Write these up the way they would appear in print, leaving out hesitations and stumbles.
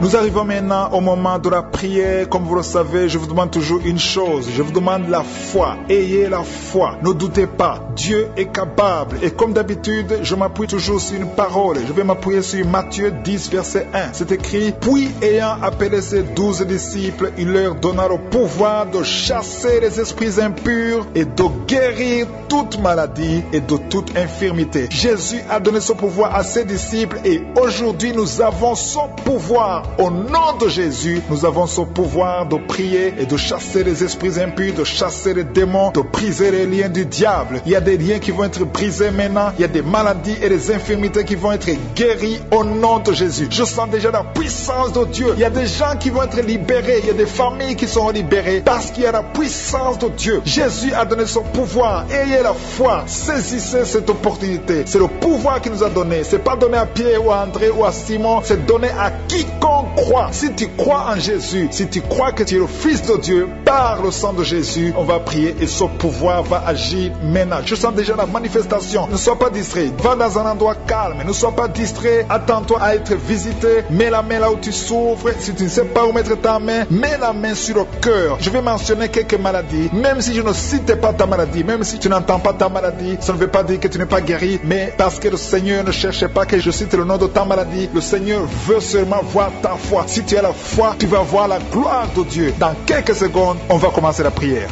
Nous arrivons maintenant au moment de la prière. Comme vous le savez, je vous demande toujours une chose. Je vous demande la foi. Ayez la foi. Ne doutez pas. Dieu est capable. Et comme d'habitude, je m'appuie toujours sur une parole. Je vais m'appuyer sur Matthieu 10, verset 1. C'est écrit: puis ayant appelé ses 12 disciples, il leur donna le pouvoir de chasser les esprits impurs et de guérir toute maladie et de toute infirmité. Jésus a donné ce pouvoir à ses disciples et aujourd'hui nous avons son pouvoir. Au nom de Jésus, nous avons ce pouvoir de prier et de chasser les esprits impurs, de chasser les démons, de briser les liens du diable. Il y a des liens qui vont être brisés maintenant. Il y a des maladies et des infirmités qui vont être guéries au nom de Jésus. Je sens déjà la puissance de Dieu. Il y a des gens qui vont être libérés. Il y a des familles qui sont libérées parce qu'il y a la puissance de Dieu. Jésus a donné son pouvoir. Ayez la foi. Saisissez cette opportunité. C'est le pouvoir qu'il nous a donné. C'est pas donné à Pierre ou à André ou à Simon. C'est donné à quiconque croit. Si tu crois en Jésus, si tu crois que tu es le Fils de Dieu, par le sang de Jésus, on va prier et ce pouvoir va agir maintenant. Je sens déjà la manifestation. Ne sois pas distrait. Va dans un endroit calme. Ne sois pas distrait. Attends-toi à être visité. Mets la main là où tu souffres. Si tu ne sais pas où mettre ta main, mets la main sur le cœur. Je vais mentionner quelques maladies. Même si je ne cite pas ta maladie, même si tu n'entends pas ta maladie, ça ne veut pas dire que tu n'es pas guéri, mais parce que le Seigneur ne cherche pas que je cite le nom de ta maladie. Le Seigneur veut seulement voir ta foi. Si tu as la foi, tu vas voir la gloire de Dieu. Dans quelques secondes, on va commencer la prière.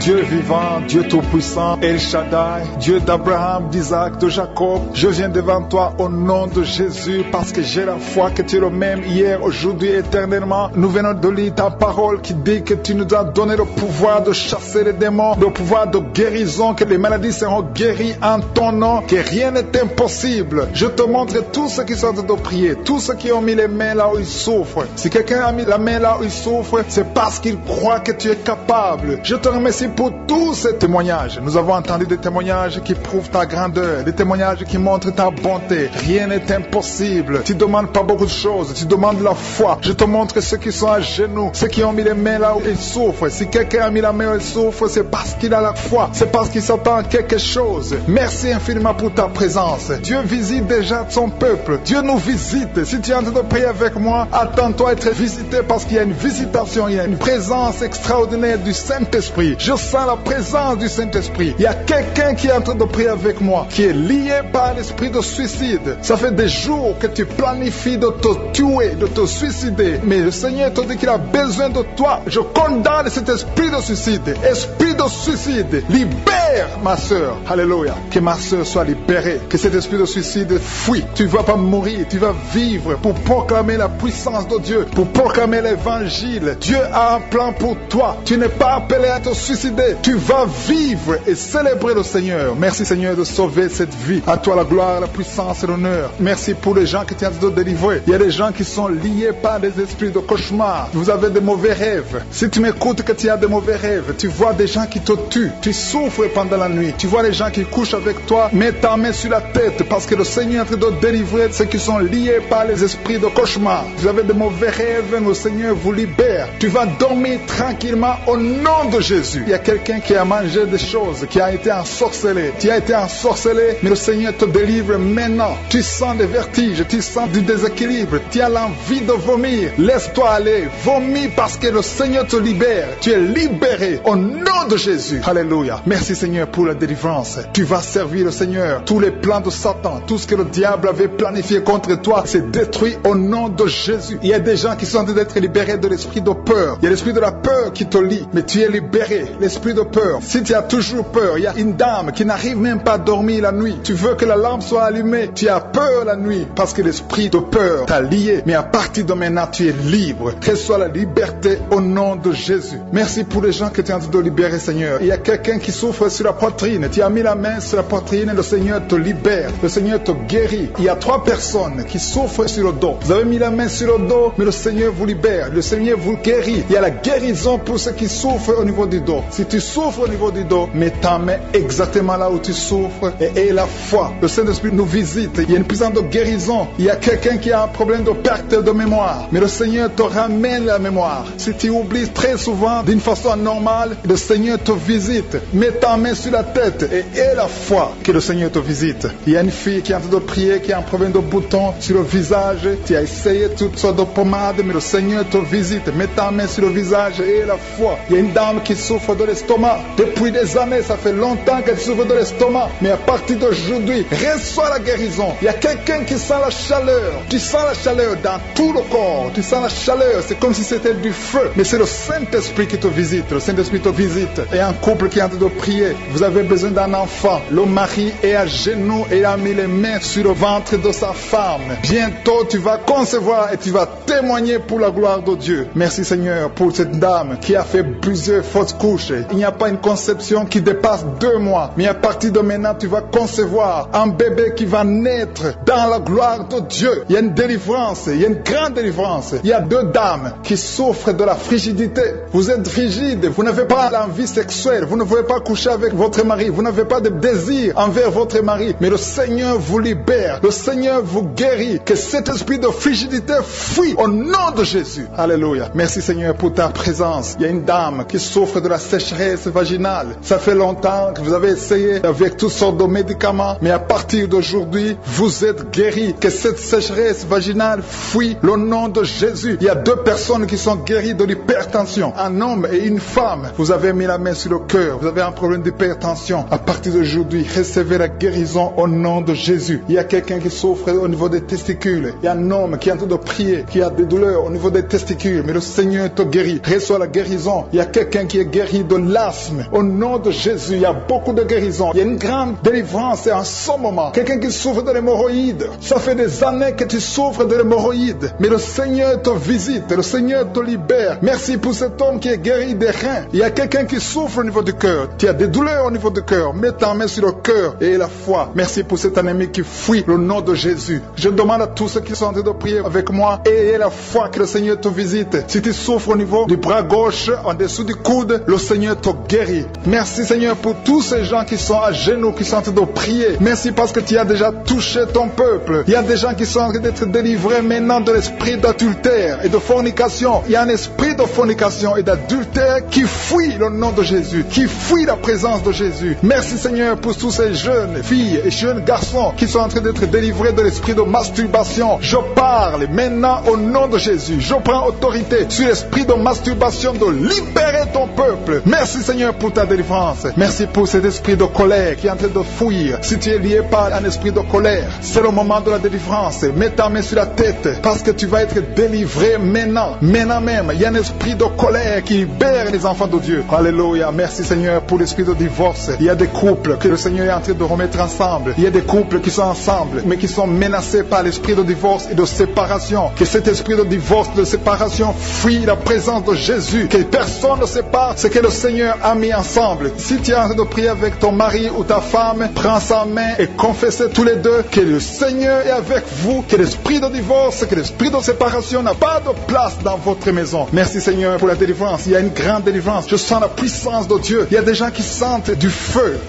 Dieu vivant, Dieu tout-puissant, El Shaddai, Dieu d'Abraham, d'Isaac, de Jacob, je viens devant toi au nom de Jésus parce que j'ai la foi que tu es le même hier, aujourd'hui, éternellement. Nous venons de lire ta parole qui dit que tu nous as donné le pouvoir de chasser les démons, le pouvoir de guérison, que les maladies seront guéries en ton nom, que rien n'est impossible. Je te montre tous ceux qui sont en train de prier, tous ceux qui ont mis les mains là où ils souffrent. Si quelqu'un a mis la main là où il souffre, c'est parce qu'il croit que tu es capable. Je te remercie pour tous ces témoignages. Nous avons entendu des témoignages qui prouvent ta grandeur, des témoignages qui montrent ta bonté. Rien n'est impossible. Tu ne demandes pas beaucoup de choses, tu demandes la foi. Je te montre ceux qui sont à genoux, ceux qui ont mis les mains là où ils souffrent. Si quelqu'un a mis la main où il souffre, c'est parce qu'il a la foi, c'est parce qu'il s'attend à quelque chose. Merci infiniment pour ta présence. Dieu visite déjà son peuple. Dieu nous visite. Si tu es en train de prier avec moi, attends-toi à être visité parce qu'il y a une visitation, il y a une présence extraordinaire du Saint-Esprit. Je sens la présence du Saint-Esprit. Il y a quelqu'un qui est en train de prier avec moi, qui est lié par l'esprit de suicide. Ça fait des jours que tu planifies de te tuer, de te suicider. Mais le Seigneur te dit qu'il a besoin de toi. Je condamne cet esprit de suicide. Esprit de suicide, libère ma soeur. Alléluia. Que ma soeur soit libérée. Que cet esprit de suicide fuit. Tu ne vas pas mourir, tu vas vivre pour proclamer la puissance de Dieu, pour proclamer l'évangile. Dieu a un plan pour toi. Tu n'es pas appelé à te suicider. Tu vas vivre et célébrer le Seigneur. Merci Seigneur de sauver cette vie. À toi la gloire, la puissance et l'honneur. Merci pour les gens que tu as de délivrer. Il y a des gens qui sont liés par des esprits de cauchemar. Vous avez des mauvais rêves. Si tu m'écoutes que tu as des mauvais rêves, tu vois des gens qui te tuent. Tu souffres pendant la nuit. Tu vois les gens qui couchent avec toi. Mets ta main sur la tête parce que le Seigneur est en train de délivrer ceux qui sont liés par les esprits de cauchemar. Vous avez des mauvais rêves, le Seigneur vous libère. Tu vas dormir tranquillement au nom de Jésus. Il y a quelqu'un qui a mangé des choses, qui a été ensorcelé. Tu as été ensorcelé, mais le Seigneur te délivre maintenant. Tu sens des vertiges, tu sens du déséquilibre, tu as l'envie de vomir. Laisse-toi aller, vomis parce que le Seigneur te libère. Tu es libéré au nom de Jésus. Alléluia. Merci Seigneur pour la délivrance. Tu vas servir le Seigneur. Tous les plans de Satan, tout ce que le diable avait planifié contre toi, c'est détruit au nom de Jésus. Il y a des gens qui sont en train d'être libérés de l'esprit de peur. Il y a l'esprit de la peur qui te lie, mais tu es libéré. L'esprit de peur. Si tu as toujours peur, il y a une dame qui n'arrive même pas à dormir la nuit. Tu veux que la lampe soit allumée. Tu as peur la nuit parce que l'esprit de peur t'a lié. Mais à partir de maintenant, tu es libre. Reçois la liberté au nom de Jésus. Merci pour les gens que tu es en train de libérer, Seigneur. Il y a quelqu'un qui souffre sur la poitrine. Tu as mis la main sur la poitrine et le Seigneur te libère. Le Seigneur te guérit. Il y a 3 personnes qui souffrent sur le dos. Vous avez mis la main sur le dos, mais le Seigneur vous libère. Le Seigneur vous guérit. Il y a la guérison pour ceux qui souffrent au niveau du dos. Si tu souffres au niveau du dos, mets ta main exactement là où tu souffres et aie la foi. Le Saint-Esprit nous visite. Il y a une puissance de guérison. Il y a quelqu'un qui a un problème de perte de mémoire, mais le Seigneur te ramène la mémoire. Si tu oublies très souvent d'une façon normale, le Seigneur te visite. Mets ta main sur la tête et aie la foi que le Seigneur te visite. Il y a une fille qui est en train de prier, qui a un problème de bouton sur le visage. Tu as essayé toutes sortes de pommades, mais le Seigneur te visite. Mets ta main sur le visage et aie la foi. Il y a une dame qui souffre de l'estomac. Depuis des années, ça fait longtemps qu'elle souffre de l'estomac. Mais à partir d'aujourd'hui, reçois la guérison. Il y a quelqu'un qui sent la chaleur. Tu sens la chaleur dans tout le corps. Tu sens la chaleur. C'est comme si c'était du feu. Mais c'est le Saint-Esprit qui te visite. Le Saint-Esprit te visite. Et un couple qui est en train de prier. Vous avez besoin d'un enfant. Le mari est à genoux et a mis les mains sur le ventre de sa femme. Bientôt, tu vas concevoir et tu vas témoigner pour la gloire de Dieu. Merci Seigneur pour cette dame qui a fait plusieurs fausses couches. Il n'y a pas une conception qui dépasse 2 mois. Mais à partir de maintenant, tu vas concevoir un bébé qui va naître dans la gloire de Dieu. Il y a une délivrance. Il y a une grande délivrance. Il y a 2 dames qui souffrent de la frigidité. Vous êtes frigide. Vous n'avez pas l'envie sexuelle. Vous ne voulez pas coucher avec votre mari. Vous n'avez pas de désir envers votre mari. Mais le Seigneur vous libère. Le Seigneur vous guérit. Que cet esprit de frigidité fuit au nom de Jésus. Alléluia. Merci Seigneur pour ta présence. Il y a une dame qui souffre de la sécheresse vaginale. Ça fait longtemps que vous avez essayé avec toutes sortes de médicaments. Mais à partir d'aujourd'hui, vous êtes guéris. Que cette sécheresse vaginale fuit le nom de Jésus. Il y a 2 personnes qui sont guéries de l'hypertension. Un homme et une femme. Vous avez mis la main sur le cœur. Vous avez un problème d'hypertension. À partir d'aujourd'hui, recevez la guérison au nom de Jésus. Il y a quelqu'un qui souffre au niveau des testicules. Il y a un homme qui est en train de prier, qui a des douleurs au niveau des testicules. Mais le Seigneur te guérit. Reçois la guérison. Il y a quelqu'un qui est guéri de l'asthme. Au nom de Jésus, il y a beaucoup de guérisons. Il y a une grande délivrance en ce moment. Quelqu'un qui souffre de l'hémorroïde. Ça fait des années que tu souffres de l'hémorroïde. Mais le Seigneur te visite. Le Seigneur te libère. Merci pour cet homme qui est guéri des reins. Il y a quelqu'un qui souffre au niveau du cœur. Tu as des douleurs au niveau du cœur. Mets ta main sur le cœur et la foi. Merci pour cet ennemi qui fuit le nom de Jésus. Je demande à tous ceux qui sont en train de prier avec moi, ayez la foi que le Seigneur te visite. Si tu souffres au niveau du bras gauche, en dessous du coude, le Seigneur te guérit. Merci Seigneur pour tous ces gens qui sont à genoux, qui sont en train de prier. Merci parce que tu as déjà touché ton peuple. Il y a des gens qui sont en train d'être délivrés maintenant de l'esprit d'adultère et de fornication. Il y a un esprit de fornication et d'adultère qui fuit le nom de Jésus, qui fuit la présence de Jésus. Merci Seigneur pour tous ces jeunes filles et jeunes garçons qui sont en train d'être délivrés de l'esprit de masturbation. Je parle maintenant au nom de Jésus. Je prends autorité sur l'esprit de masturbation, de libérer ton peuple. Merci Seigneur pour ta délivrance. Merci pour cet esprit de colère qui est en train de fuir. Si tu es lié par un esprit de colère, c'est le moment de la délivrance. Mets ta main sur la tête parce que tu vas être délivré maintenant. Maintenant même, il y a un esprit de colère qui libère les enfants de Dieu. Alléluia. Merci Seigneur pour l'esprit de divorce. Il y a des couples que le Seigneur est en train de remettre ensemble. Il y a des couples qui sont ensemble mais qui sont menacés par l'esprit de divorce et de séparation. Que cet esprit de divorce, de séparation fuit la présence de Jésus. Que personne ne sépare ce que le Seigneur a mis ensemble. Si tu es en train de prier avec ton mari ou ta femme, prends sa main et confessez tous les deux que le Seigneur est avec vous. Que l'esprit de divorce, que l'esprit de séparation n'a pas de place dans votre maison. Merci Seigneur pour la délivrance. Il y a une grande délivrance. Je sens la puissance de Dieu. Il y a des gens qui sentent du feu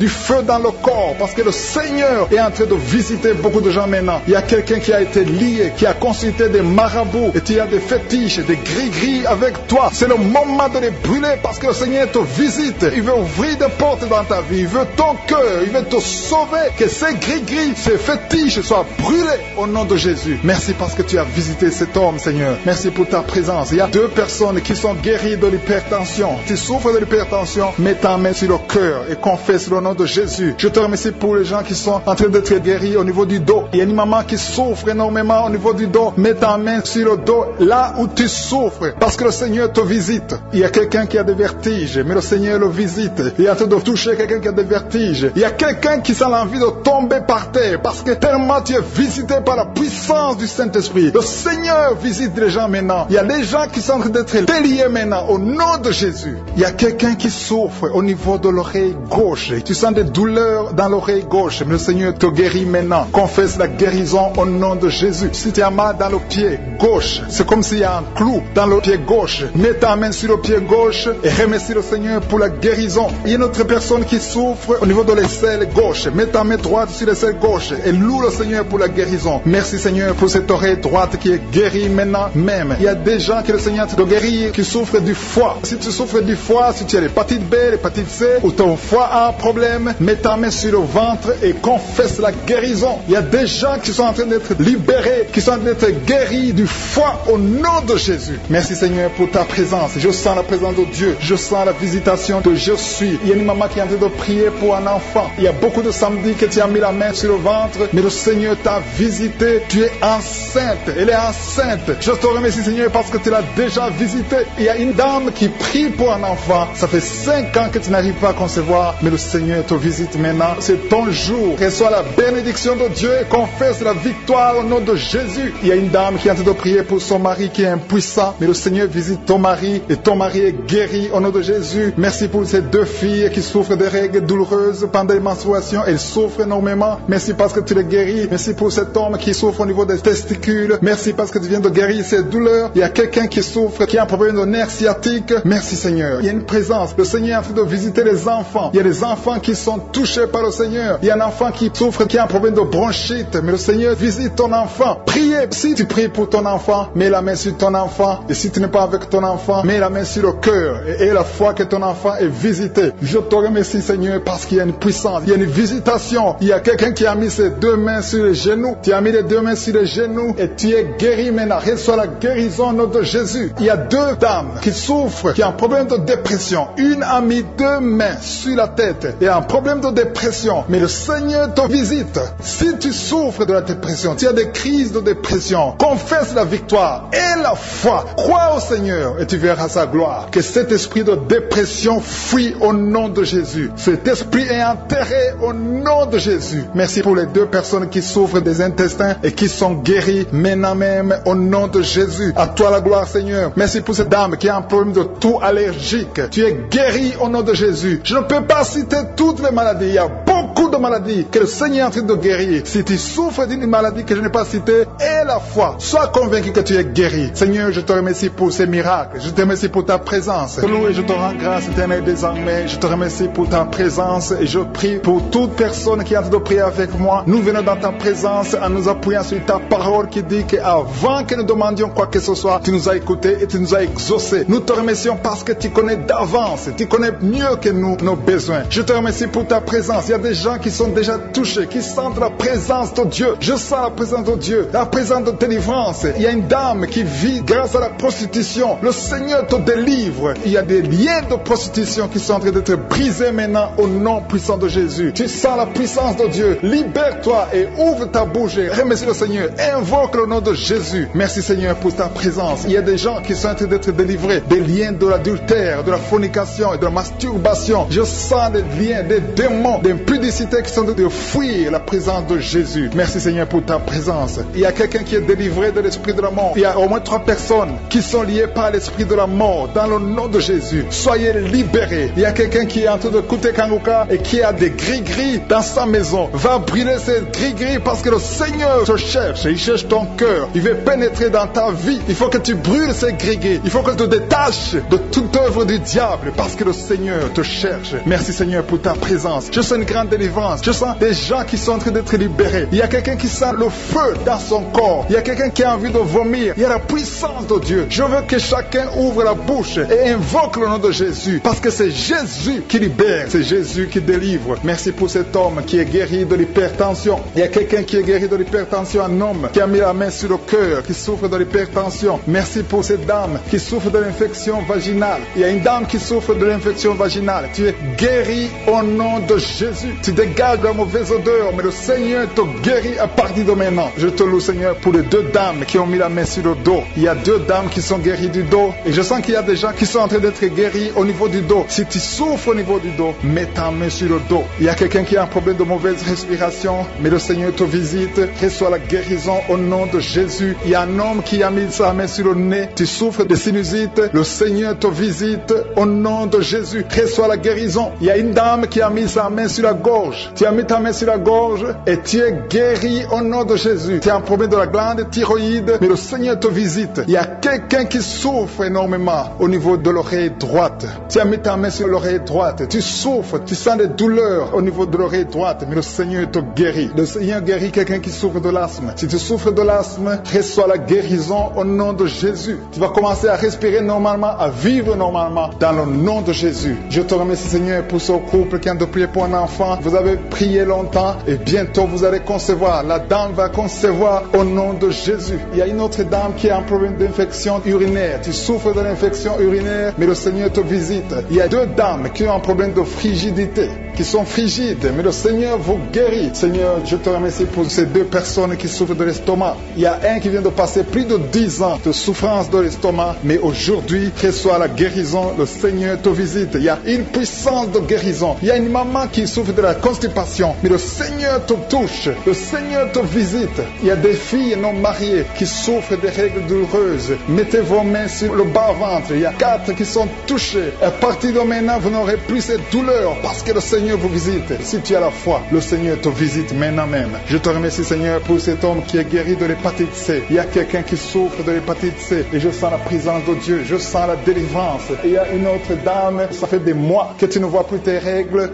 dans le corps parce que le Seigneur est en train de visiter beaucoup de gens maintenant. Il y a quelqu'un qui a été lié, qui a consulté des marabouts et tu as des fétiches, des gris-gris avec toi. C'est le moment de les brûler parce que le Seigneur te visite. Il veut ouvrir des portes dans ta vie. Il veut ton cœur. Il veut te sauver. Que ces gris-gris, ces fétiches soient brûlés au nom de Jésus. Merci parce que tu as visité cet homme, Seigneur. Merci pour ta présence. Il y a 2 personnes qui sont guéries de l'hypertension. Tu souffres de l'hypertension, mets ta main sur le cœur et confesse le nom de Jésus. Je te remercie pour les gens qui sont en train d'être guéris au niveau du dos. Il y a une maman qui souffre énormément au niveau du dos. Mets ta main sur le dos là où tu souffres parce que le Seigneur te visite. Il y a quelqu'un qui a des vertiges, mais le Seigneur le visite. Il est en train de toucher quelqu'un qui a des vertiges. Il y a quelqu'un qui sent l'envie de tomber par terre parce que tellement tu es visité par la puissance du Saint-Esprit. Le Seigneur visite les gens maintenant. Il y a des gens qui sont en train d'être déliés maintenant au nom de Jésus. Il y a quelqu'un qui souffre au niveau de l'oreille gauche. Tu sens des douleurs dans l'oreille gauche, mais le Seigneur te guérit maintenant. Confesse la guérison au nom de Jésus. Si tu as mal dans le pied gauche, c'est comme s'il y a un clou dans le pied gauche. Mets ta main sur le pied gauche et remercie le Seigneur pour la guérison. Il y a une autre personne qui souffre au niveau de l'aisselle gauche. Mets ta main droite sur l'aisselle gauche et loue le Seigneur pour la guérison. Merci Seigneur pour cette oreille droite qui est guérie maintenant même. Il y a des gens que le Seigneur te guérit qui souffrent du foie. Si tu souffres du foie, si tu as des l'hépatite B, l'hépatite C, ou ton foie a un problème, mets ta main sur le ventre et confesse la guérison. Il y a des gens qui sont en train d'être libérés, qui sont en train d'être guéris du foie au nom de Jésus. Merci Seigneur pour ta présence. Je sens la présence de Dieu. Je sens la visitation de je suis. Il y a une maman qui est en train de prier pour un enfant. Il y a beaucoup de samedis que tu as mis la main sur le ventre, mais le Seigneur t'a visité. Tu es enceinte. Elle est enceinte. Je te remercie Seigneur parce que tu l'as déjà visité. Il y a une dame qui prie pour un enfant. Ça fait 5 ans que tu n'arrives pas à concevoir, mais le Seigneur te visite maintenant. C'est ton jour. Reçois la bénédiction de Dieu et confesse la victoire au nom de Jésus. Il y a une dame qui est en train de prier pour son mari qui est impuissant, mais le Seigneur visite ton mari et ton mari est guéri au nom de Jésus. Merci pour ces 2 filles qui souffrent de règles douloureuses pendant les menstruations. Elles souffrent énormément. Merci parce que tu les guéris. Merci pour cet homme qui souffre au niveau des testicules. Merci parce que tu viens de guérir ces douleurs. Il y a quelqu'un qui souffre, qui a un problème de nerf sciatique. Merci Seigneur. Il y a une présence. Le Seigneur est en train de visiter les enfants. Il y a des enfants qui sont touchés par le Seigneur. Il y a un enfant qui souffre, qui a un problème de bronchite. Mais le Seigneur visite ton enfant. Priez. Si tu pries pour ton enfant, mets la main sur ton enfant. Et si tu n'es pas avec ton enfant, mets la main sur le cœur. Et la foi que ton enfant est visité. Je te remercie Seigneur parce qu'il y a une puissance. Il y a une visitation. Il y a quelqu'un qui a mis ses 2 mains sur les genoux. Tu as mis les 2 mains sur les genoux et tu es guéri maintenant. Reçois la guérison au nom de Jésus. Il y a 2 dames qui souffrent, qui ont un problème de dépression. Une a mis 2 mains sur la tête et a un problème de dépression. Mais le Seigneur te visite. Si tu souffres de la dépression, tu as des crises de dépression, confesse la victoire et la foi. Crois au Seigneur et tu verras sa gloire. Que cet esprit de dépression fuit au nom de Jésus. Cet esprit est enterré au nom de Jésus. Merci pour les 2 personnes qui souffrent des intestins et qui sont guéries maintenant même au nom de Jésus. À toi la gloire Seigneur. Merci pour cette dame qui a un problème de toux allergique. Tu es guéri au nom de Jésus. Je ne peux pas citer toutes les maladies. Il y a beaucoup de maladies que le Seigneur est en train de guérir. Si tu souffres d'une maladie que je n'ai pas citée, aie la foi. Sois convaincu que tu es guéri. Seigneur, je te remercie pour ces miracles. Je te remercie pour ta présence. Je te rends grâce éternelle désormais. Je te remercie pour ta présence et je prie pour toute personne qui est en train de prier avec moi. Nous venons dans ta présence en nous appuyant sur ta parole qui dit qu'avant que nous demandions quoi que ce soit, tu nous as écoutés et tu nous as exaucés. Nous te remercions parce que tu connais d'avance. Tu connais mieux que nous nos besoins. Je te remercie pour ta présence. Il y a des gens qui sont déjà touchés, qui sentent la présence de Dieu. Je sens la présence de Dieu, la présence de délivrance. Il y a une dame qui vit grâce à la prostitution. Le Seigneur te délivre. Il y a des liens de prostitution qui sont en train d'être brisés maintenant au nom puissant de Jésus. Tu sens la puissance de Dieu. Libère-toi et ouvre ta bouche. Remercie le Seigneur. Invoque le nom de Jésus. Merci Seigneur pour ta présence. Il y a des gens qui sont en train d'être délivrés des liens de l'adultère, de la fornication et de la masturbation. Je sens des liens, des démons, des impudicités qui sont en train de fuir la présence de Jésus. Merci Seigneur pour ta présence. Il y a quelqu'un qui est délivré de l'esprit de la mort. Il y a au moins 3 personnes qui sont liées par l'esprit de la mort dans le nom de Jésus. Soyez libérés. Il y a quelqu'un qui est en train de écouter Kanguka et qui a des gris-gris dans sa maison. Va brûler ces gris-gris parce que le Seigneur te cherche. Il cherche ton cœur. Il veut pénétrer dans ta vie. Il faut que tu brûles ces gris-gris. Il faut que tu te détaches de toute œuvre du diable parce que le Seigneur te cherche. Merci Seigneur pour ta présence. Je sens une grande délivrance. Je sens des gens qui sont en train d'être libérés. Il y a quelqu'un qui sent le feu dans son corps. Il y a quelqu'un qui a envie de vomir. Il y a la puissance de Dieu. Je veux que chacun ouvre la bouche et invoque le nom de Jésus parce que c'est Jésus qui libère. C'est Jésus qui délivre. Merci pour cet homme qui est guéri de l'hypertension. Il y a quelqu'un qui est guéri de l'hypertension, un homme qui a mis la main sur le cœur, qui souffre de l'hypertension. Merci pour cette dame qui souffre de l'infection vaginale. Il y a une dame qui souffre de l'infection vaginale. Tu es guéri au nom de Jésus. Tu dégages la mauvaise odeur, mais le Seigneur te guérit à partir de maintenant. Je te loue Seigneur pour les 2 dames qui ont mis la main sur le dos. Il y a 2 dames qui sont guéries du dos et je sens qu'il y a des gens qui sont en train d'être guéris au niveau du dos. Si tu souffres au niveau du dos, mets ta main sur le dos. Il y a quelqu'un qui a un problème de mauvaise respiration, mais le Seigneur te visite. Reçois la guérison au nom de Jésus. Il y a un homme qui a mis sa main sur le nez. Tu souffres de sinusite. Le Seigneur te visite au nom de Jésus. Reçois la guérison. Il y a une dame qui a mis sa main sur la gorge. Tu as mis ta main sur la gorge et tu es guéri au nom de Jésus. Tu as un problème de la glande thyroïde, mais le Seigneur te visite. Il y a quelqu'un qui souffre énormément au niveau de l'oreille droite. Tu as mis ta main sur l'oreille droite. Tu souffres, tu sens des douleurs au niveau de l'oreille droite, mais le Seigneur te guérit. Le Seigneur guérit quelqu'un qui souffre de l'asthme. Si tu souffres de l'asthme, reçois la guérison au nom de Jésus. Tu vas commencer à respirer normalement, à vivre normalement dans le nom de Jésus. Je te remercie, Seigneur, pour ce couple qui a de prier pour un enfant. Vous avez prié longtemps et bientôt vous allez concevoir. La dame va concevoir au nom de Jésus. Il y a une autre dame qui a un problème d'infection urinaire. Tu souffres de l'infection urinaire, mais le Seigneur te visite. Il y a deux dames qui ont un problème de frigidité, qui sont frigides, mais le Seigneur vous guérit. Seigneur, je te remercie pour ces deux personnes qui souffrent de l'estomac. Il y a un qui vient de passer plus de 10 ans de souffrance de l'estomac, mais aujourd'hui, reçoit la guérison. Le Seigneur te visite. Il y a une puissance de guérison. Il y a une maman qui souffre de la constipation, mais le Seigneur te touche. Le Seigneur te visite. Il y a des filles non mariées qui souffrent des règles douloureuses. Mettez vos mains sur le bas-ventre. Il y a 4 qui sont touchés. À partir de maintenant, vous n'aurez plus cette douleur parce que le Seigneur vous visite. Si tu as la foi, le Seigneur te visite maintenant même. Je te remercie, Seigneur, pour cet homme qui est guéri de l'hépatite C. Il y a quelqu'un qui souffre de l'hépatite C et je sens la présence de Dieu. Je sens la délivrance. Et il y a une autre dame, ça fait des mois que tu ne vois plus tes règles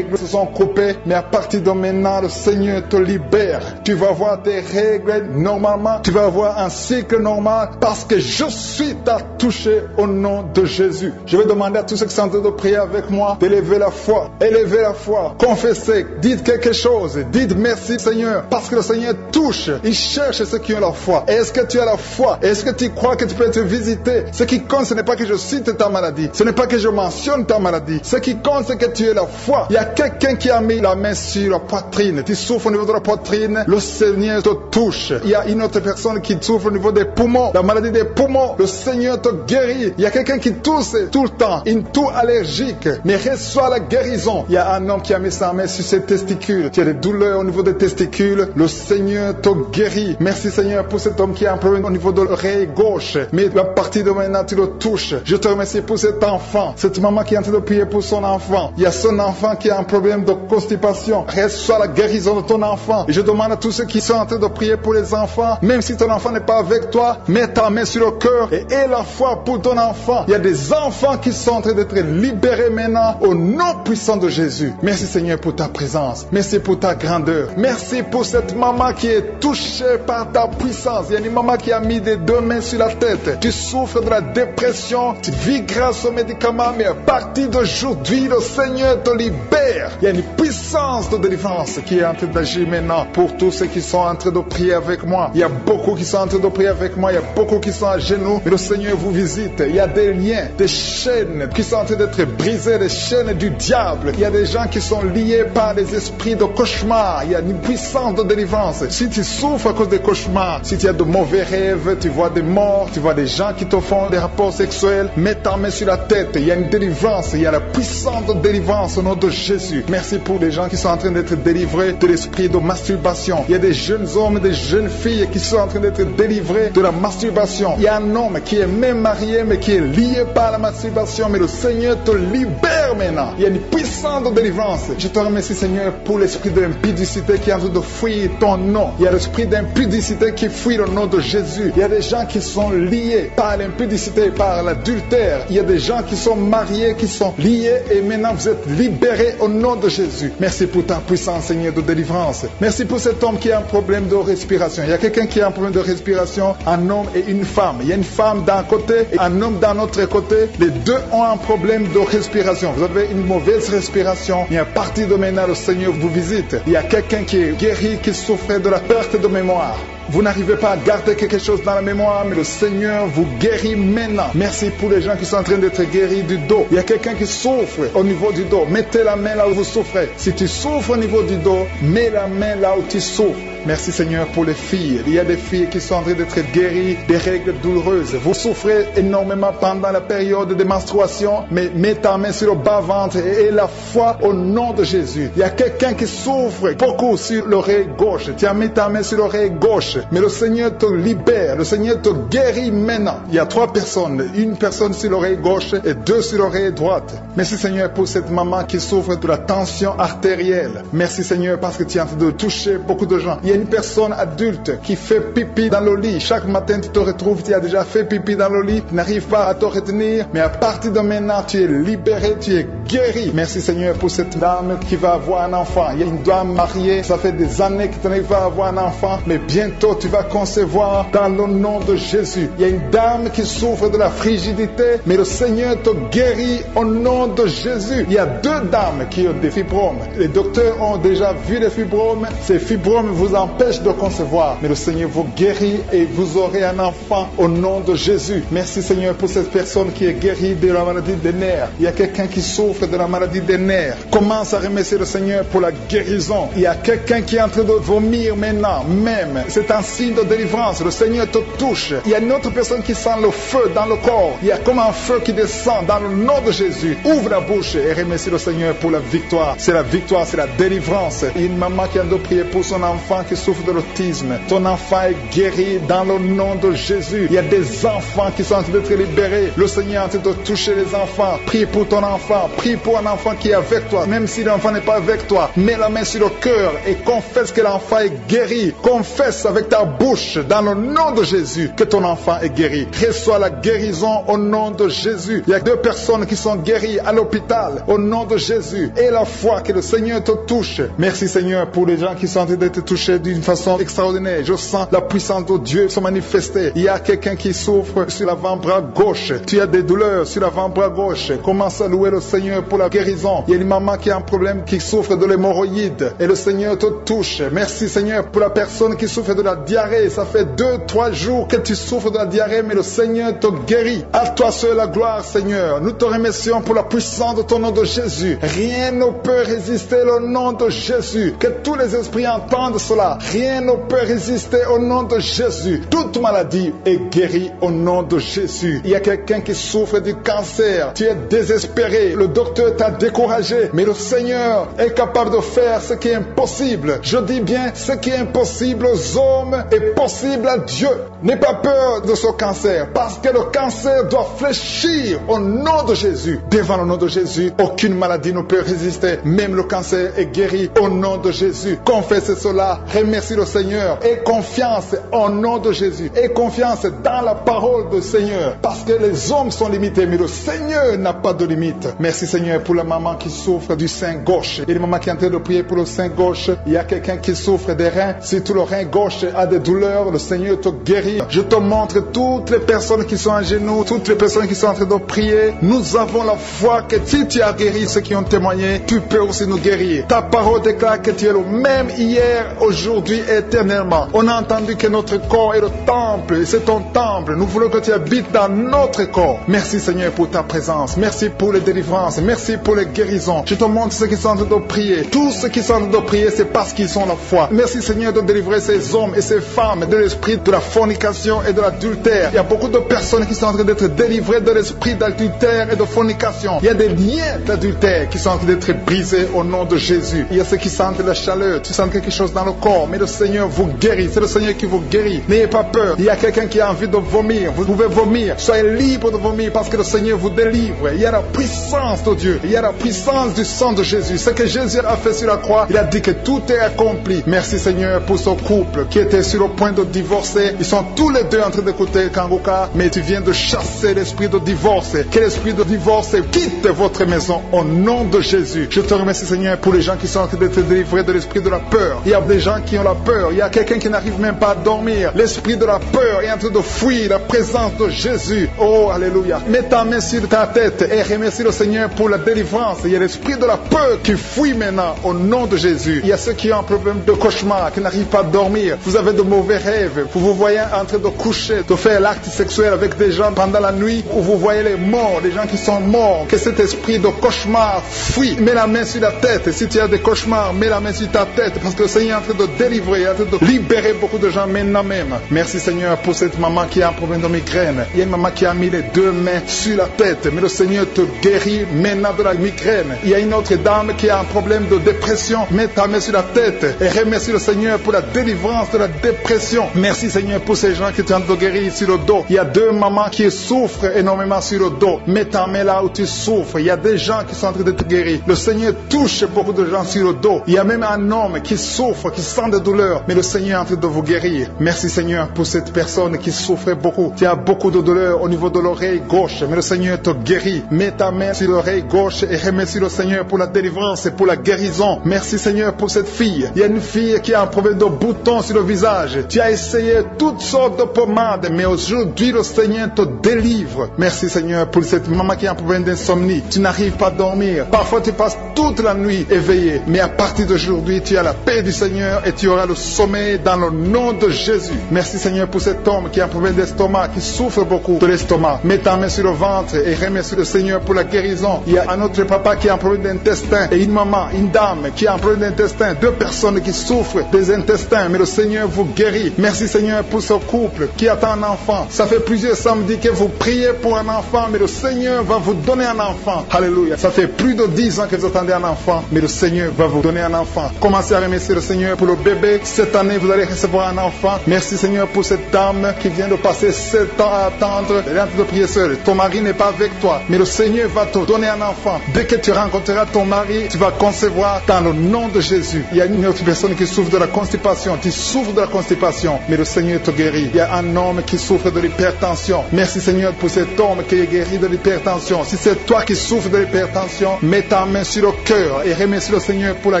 se sont coupées, mais à partir de maintenant, le Seigneur te libère. Tu vas voir tes règles normalement, tu vas avoir un cycle normal parce que je suis à toucher au nom de Jésus. Je vais demander à tous ceux qui sont en train de prier avec moi d'élever la foi, élevez la foi, confessez, dites quelque chose, dites merci Seigneur, parce que le Seigneur touche, il cherche ceux qui ont la foi. Est-ce que tu as la foi? Est-ce que tu crois que tu peux être visité? Ce qui compte, ce n'est pas que je cite ta maladie, ce n'est pas que je mentionne ta maladie, ce qui compte, c'est que tu aies la foi. Il y a quelqu'un qui a mis la main sur la poitrine, tu souffres au niveau de la poitrine, le Seigneur te touche. Il y a une autre personne qui souffre au niveau des poumons, la maladie des poumons, le Seigneur te guérit. Il y a quelqu'un qui tousse tout le temps, une toux allergique, mais reçoit la guérison. Il y a un homme qui a mis sa main sur ses testicules, tu as des douleurs au niveau des testicules, le Seigneur te guérit. Merci Seigneur pour cet homme qui a un problème au niveau de l'oreille gauche, mais à partir de maintenant tu le touches. Je te remercie pour cet enfant, cette maman qui est en train de prier pour son enfant. Il y a son enfant qui a un problème de constipation, reçois la guérison de ton enfant. Et je demande à tous ceux qui sont en train de prier pour les enfants, même si ton enfant n'est pas avec toi, mets ta main sur le cœur et aie la foi pour ton enfant. Il y a des enfants qui sont en train d'être libérés maintenant au nom puissant de Jésus. Merci Seigneur pour ta présence, merci pour ta grandeur, merci pour cette maman qui est touchée par ta puissance. Il y a une maman qui a mis des deux mains sur la tête, tu souffres de la dépression, tu vis grâce aux médicaments, mais à partir d'aujourd'hui le Seigneur te libère. Il y a une puissance de délivrance qui est en train d'agir maintenant pour tous ceux qui sont en train de prier avec moi. Il y a beaucoup qui sont en train de prier avec moi, il y a beaucoup qui sont à genoux, mais le Seigneur vous visite. Il y a des liens, des chaînes qui sont en train d'être brisées, des chaînes du diable. Il y a des gens qui sont liés par des esprits de cauchemar. Il y a une puissance de délivrance. Si tu souffres à cause des cauchemars, si tu as de mauvais rêves, tu vois des morts, tu vois des gens qui te font des rapports sexuels, mets ta main sur la tête. Il y a une délivrance, il y a la puissance de délivrance au nom de Jésus. Merci pour les gens qui sont en train d'être délivrés de l'esprit de masturbation. Il y a des jeunes hommes et des jeunes filles qui sont en train d'être délivrés de la masturbation. Il y a un homme qui est même marié mais qui est lié par la masturbation, mais le Seigneur te libère maintenant. Il y a une puissance de délivrance. Je te remercie Seigneur pour l'esprit de l'impudicité qui est en train de fuir ton nom. Il y a l'esprit d'impudicité qui fuit le nom de Jésus. Il y a des gens qui sont liés par l'impudicité, par l'adultère. Il y a des gens qui sont mariés, qui sont liés et maintenant vous êtes libérés au nom de Jésus. Merci pour ta puissance Seigneur de délivrance. Merci pour cet homme qui a un problème de respiration. Il y a quelqu'un qui a un problème de respiration, un homme et une femme. Il y a une femme d'un côté et un homme d'un autre côté. Les deux ont un problème de respiration. Vous avez une mauvaise respiration, mais à partir de maintenant le Seigneur vous visite. Il y a quelqu'un qui est guéri, qui souffrait de la perte de mémoire. Vous n'arrivez pas à garder quelque chose dans la mémoire, mais le Seigneur vous guérit maintenant. Merci pour les gens qui sont en train d'être guéris du dos. Il y a quelqu'un qui souffre au niveau du dos. Mettez la main là où vous souffrez. Si tu souffres au niveau du dos, mets la main là où tu souffres. Merci Seigneur pour les filles. Il y a des filles qui sont en train d'être guéries des règles douloureuses. Vous souffrez énormément pendant la période de menstruation, mais mets ta main sur le bas-ventre et aie la foi au nom de Jésus. Il y a quelqu'un qui souffre beaucoup sur l'oreille gauche. Tu as mis ta main sur l'oreille gauche. Mais le Seigneur te libère, le Seigneur te guérit maintenant. Il y a 3 personnes, une personne sur l'oreille gauche et 2 sur l'oreille droite. Merci Seigneur pour cette maman qui souffre de la tension artérielle. Merci Seigneur parce que tu es en train de toucher beaucoup de gens. Il y a une personne adulte qui fait pipi dans le lit. Chaque matin tu te retrouves, tu as déjà fait pipi dans le lit, tu n'arrives pas à te retenir, mais à partir de maintenant tu es libéré, tu es guéri. Merci Seigneur pour cette dame qui va avoir un enfant. Il y a une dame mariée, ça fait des années que tu n'arrives pas à avoir un enfant, mais bientôt tu vas concevoir dans le nom de Jésus. Il y a une dame qui souffre de la frigidité, mais le Seigneur te guérit au nom de Jésus. Il y a 2 dames qui ont des fibromes. Les docteurs ont déjà vu les fibromes. Ces fibromes vous empêchent de concevoir, mais le Seigneur vous guérit et vous aurez un enfant au nom de Jésus. Merci Seigneur pour cette personne qui est guérie de la maladie des nerfs. Il y a quelqu'un qui souffre de la maladie des nerfs. Commence à remercier le Seigneur pour la guérison. Il y a quelqu'un qui est en train de vomir maintenant, même. C'est un signe de délivrance. Le Seigneur te touche. Il y a une autre personne qui sent le feu dans le corps. Il y a comme un feu qui descend dans le nom de Jésus. Ouvre la bouche et remercie le Seigneur pour la victoire. C'est la victoire, c'est la délivrance. Il y a une maman qui a de prier pour son enfant qui souffre de l'autisme. Ton enfant est guéri dans le nom de Jésus. Il y a des enfants qui sont en train d'être libérés. Le Seigneur est en train de toucher les enfants. Prie pour ton enfant. Prie pour un enfant qui est avec toi. Même si l'enfant n'est pas avec toi, mets la main sur le cœur et confesse que l'enfant est guéri. Confesse avec ta bouche dans le nom de Jésus que ton enfant est guéri. Reçois la guérison au nom de Jésus. Il y a 2 personnes qui sont guéries à l'hôpital au nom de Jésus. Et la foi que le Seigneur te touche. Merci Seigneur pour les gens qui sont en train d'être touchés d'une façon extraordinaire. Je sens la puissance de Dieu se manifester. Il y a quelqu'un qui souffre sur l'avant-bras gauche. Tu as des douleurs sur l'avant-bras gauche. Commence à louer le Seigneur pour la guérison. Il y a une maman qui a un problème, qui souffre de l'hémorroïde. Et le Seigneur te touche. Merci Seigneur pour la personne qui souffre de la diarrhée. Ça fait 2-3 jours que tu souffres de la diarrhée, mais le Seigneur te guérit. À toi seul la gloire Seigneur. Nous te remercions pour la puissance de ton nom de Jésus. Rien ne peut résister au nom de Jésus. Que tous les esprits entendent cela. Rien ne peut résister au nom de Jésus. Toute maladie est guérie au nom de Jésus. Il y a quelqu'un qui souffre du cancer. Tu es désespéré. Le docteur t'a découragé. Mais le Seigneur est capable de faire ce qui est impossible. Je dis bien, ce qui est impossible aux hommes est possible à Dieu. N'aie pas peur de ce cancer, parce que le cancer doit fléchir au nom de Jésus. Devant le nom de Jésus, aucune maladie ne peut résister. Même le cancer est guéri au nom de Jésus. Confesse cela, remercie le Seigneur. Aie confiance au nom de Jésus. Aie confiance dans la parole du Seigneur, parce que les hommes sont limités, mais le Seigneur n'a pas de limite. Merci Seigneur pour la maman qui souffre du sein gauche. Il y a une maman qui est en train de prier pour le sein gauche. Il y a quelqu'un qui souffre des reins. Si tout le rein gauche a des douleurs, le Seigneur te guérit. Je te montre toutes les personnes qui sont à genoux, toutes les personnes qui sont en train de prier. Nous avons la foi que si tu as guéri ceux qui ont témoigné, tu peux aussi nous guérir. Ta parole déclare que tu es le même hier, aujourd'hui et éternellement. On a entendu que notre corps est le temple, et c'est ton temple. Nous voulons que tu habites dans notre corps. Merci Seigneur pour ta présence. Merci pour les délivrances. Merci pour les guérisons. Je te montre ceux qui sont en train de prier. Tous ceux qui sont en train de prier, c'est parce qu'ils ont la foi. Merci Seigneur de délivrer ces hommes et ces femmes de l'esprit de la fornication et de l'adultère. Il y a beaucoup de personnes qui sont en train d'être délivrées de l'esprit d'adultère et de fornication. Il y a des liens d'adultère qui sont en train d'être brisés au nom de Jésus. Il y a ceux qui sentent la chaleur, tu sens quelque chose dans le corps, mais le Seigneur vous guérit. C'est le Seigneur qui vous guérit. N'ayez pas peur. Il y a quelqu'un qui a envie de vomir. Vous pouvez vomir. Soyez libre de vomir parce que le Seigneur vous délivre. Il y a la puissance de Dieu. Il y a la puissance du sang de Jésus. Ce que Jésus a fait sur la croix, il a dit que tout est accompli. Merci Seigneur pour ce couple qui était sur le point de divorcer. Ils sont tous les deux en train d'écouter Kangoka, mais tu viens de chasser l'esprit de divorce. Que l'esprit de divorce quitte votre maison au nom de Jésus. Je te remercie Seigneur pour les gens qui sont en train d'être délivrés de l'esprit de la peur. Il y a des gens qui ont la peur. Il y a quelqu'un qui n'arrive même pas à dormir. L'esprit de la peur est en train de fuir la présence de Jésus. Oh, alléluia. Mets ta main sur ta tête et remercie le Seigneur pour la délivrance. Il y a l'esprit de la peur qui fuit maintenant au nom de Jésus. Il y a ceux qui ont un problème de cauchemar, qui n'arrivent pas à dormir. Vous avez de mauvais rêves. Vous vous voyez en train de coucher, de faire l'acte sexuel avec des gens pendant la nuit, où vous voyez les morts, des gens qui sont morts. Que cet esprit de cauchemar fuit. Mets la main sur la tête. Et si tu as des cauchemars, mets la main sur ta tête. Parce que le Seigneur est en train de délivrer, en train de libérer beaucoup de gens maintenant même. Merci Seigneur pour cette maman qui a un problème de migraine. Il y a une maman qui a mis les deux mains sur la tête. Mais le Seigneur te guérit maintenant. maintenant de la migraine. Il y a une autre dame qui a un problème de dépression. Mets ta main sur la tête et remercie le Seigneur pour la délivrance de la dépression. Merci Seigneur pour ces gens qui tentent de guérir sur le dos. Il y a 2 mamans qui souffrent énormément sur le dos. Mets ta main là où tu souffres. Il y a des gens qui sont en train de te guérir. Le Seigneur touche beaucoup de gens sur le dos. Il y a même un homme qui souffre, qui sent des douleurs, mais le Seigneur est en train de vous guérir. Merci Seigneur pour cette personne qui souffrait beaucoup. Tu as beaucoup de douleurs au niveau de l'oreille gauche, mais le Seigneur te guérit. Mets ta main sur l'oreille gauche et remercie le Seigneur pour la délivrance et pour la guérison. Merci Seigneur pour cette fille. Il y a une fille qui a un problème de boutons sur le visage. Tu as essayé toutes sortes de pommades, mais aujourd'hui le Seigneur te délivre. Merci Seigneur pour cette maman qui a un problème d'insomnie. Tu n'arrives pas à dormir. Parfois tu passes toute la nuit éveillé, mais à partir d'aujourd'hui tu as la paix du Seigneur et tu auras le sommeil dans le nom de Jésus. Merci Seigneur pour cet homme qui a un problème d'estomac, qui souffre beaucoup de l'estomac. Mets ta main sur le ventre et remercie le Seigneur pour la guérison. Il y a un autre papa qui a un problème d'intestin et une maman, une dame qui a un problème d'intestin. 2 personnes qui souffrent des intestins, mais le Seigneur vous guérit. Merci Seigneur pour ce couple qui attend un enfant. Ça fait plusieurs samedis que vous priez pour un enfant, mais le Seigneur va vous donner un enfant. Alléluia. Ça fait plus de 10 ans que vous attendez un enfant, mais le Seigneur va vous donner un enfant. Commencez à remercier le Seigneur pour le bébé. Cette année, vous allez recevoir un enfant. Merci Seigneur pour cette dame qui vient de passer 7 ans à attendre. Elle est en train de prier seule. Ton mari n'est pas avec toi, mais le Seigneur va te donner un enfant. Dès que tu rencontreras ton mari, tu vas concevoir dans le nom de Jésus. Il y a une autre personne qui souffre de la constipation. Tu souffres de la constipation, mais le Seigneur te guérit. Il y a un homme qui souffre de l'hypertension. Merci Seigneur pour cet homme qui est guéri de l'hypertension. Si c'est toi qui souffres de l'hypertension, mets ta main sur le cœur et remercie le Seigneur pour la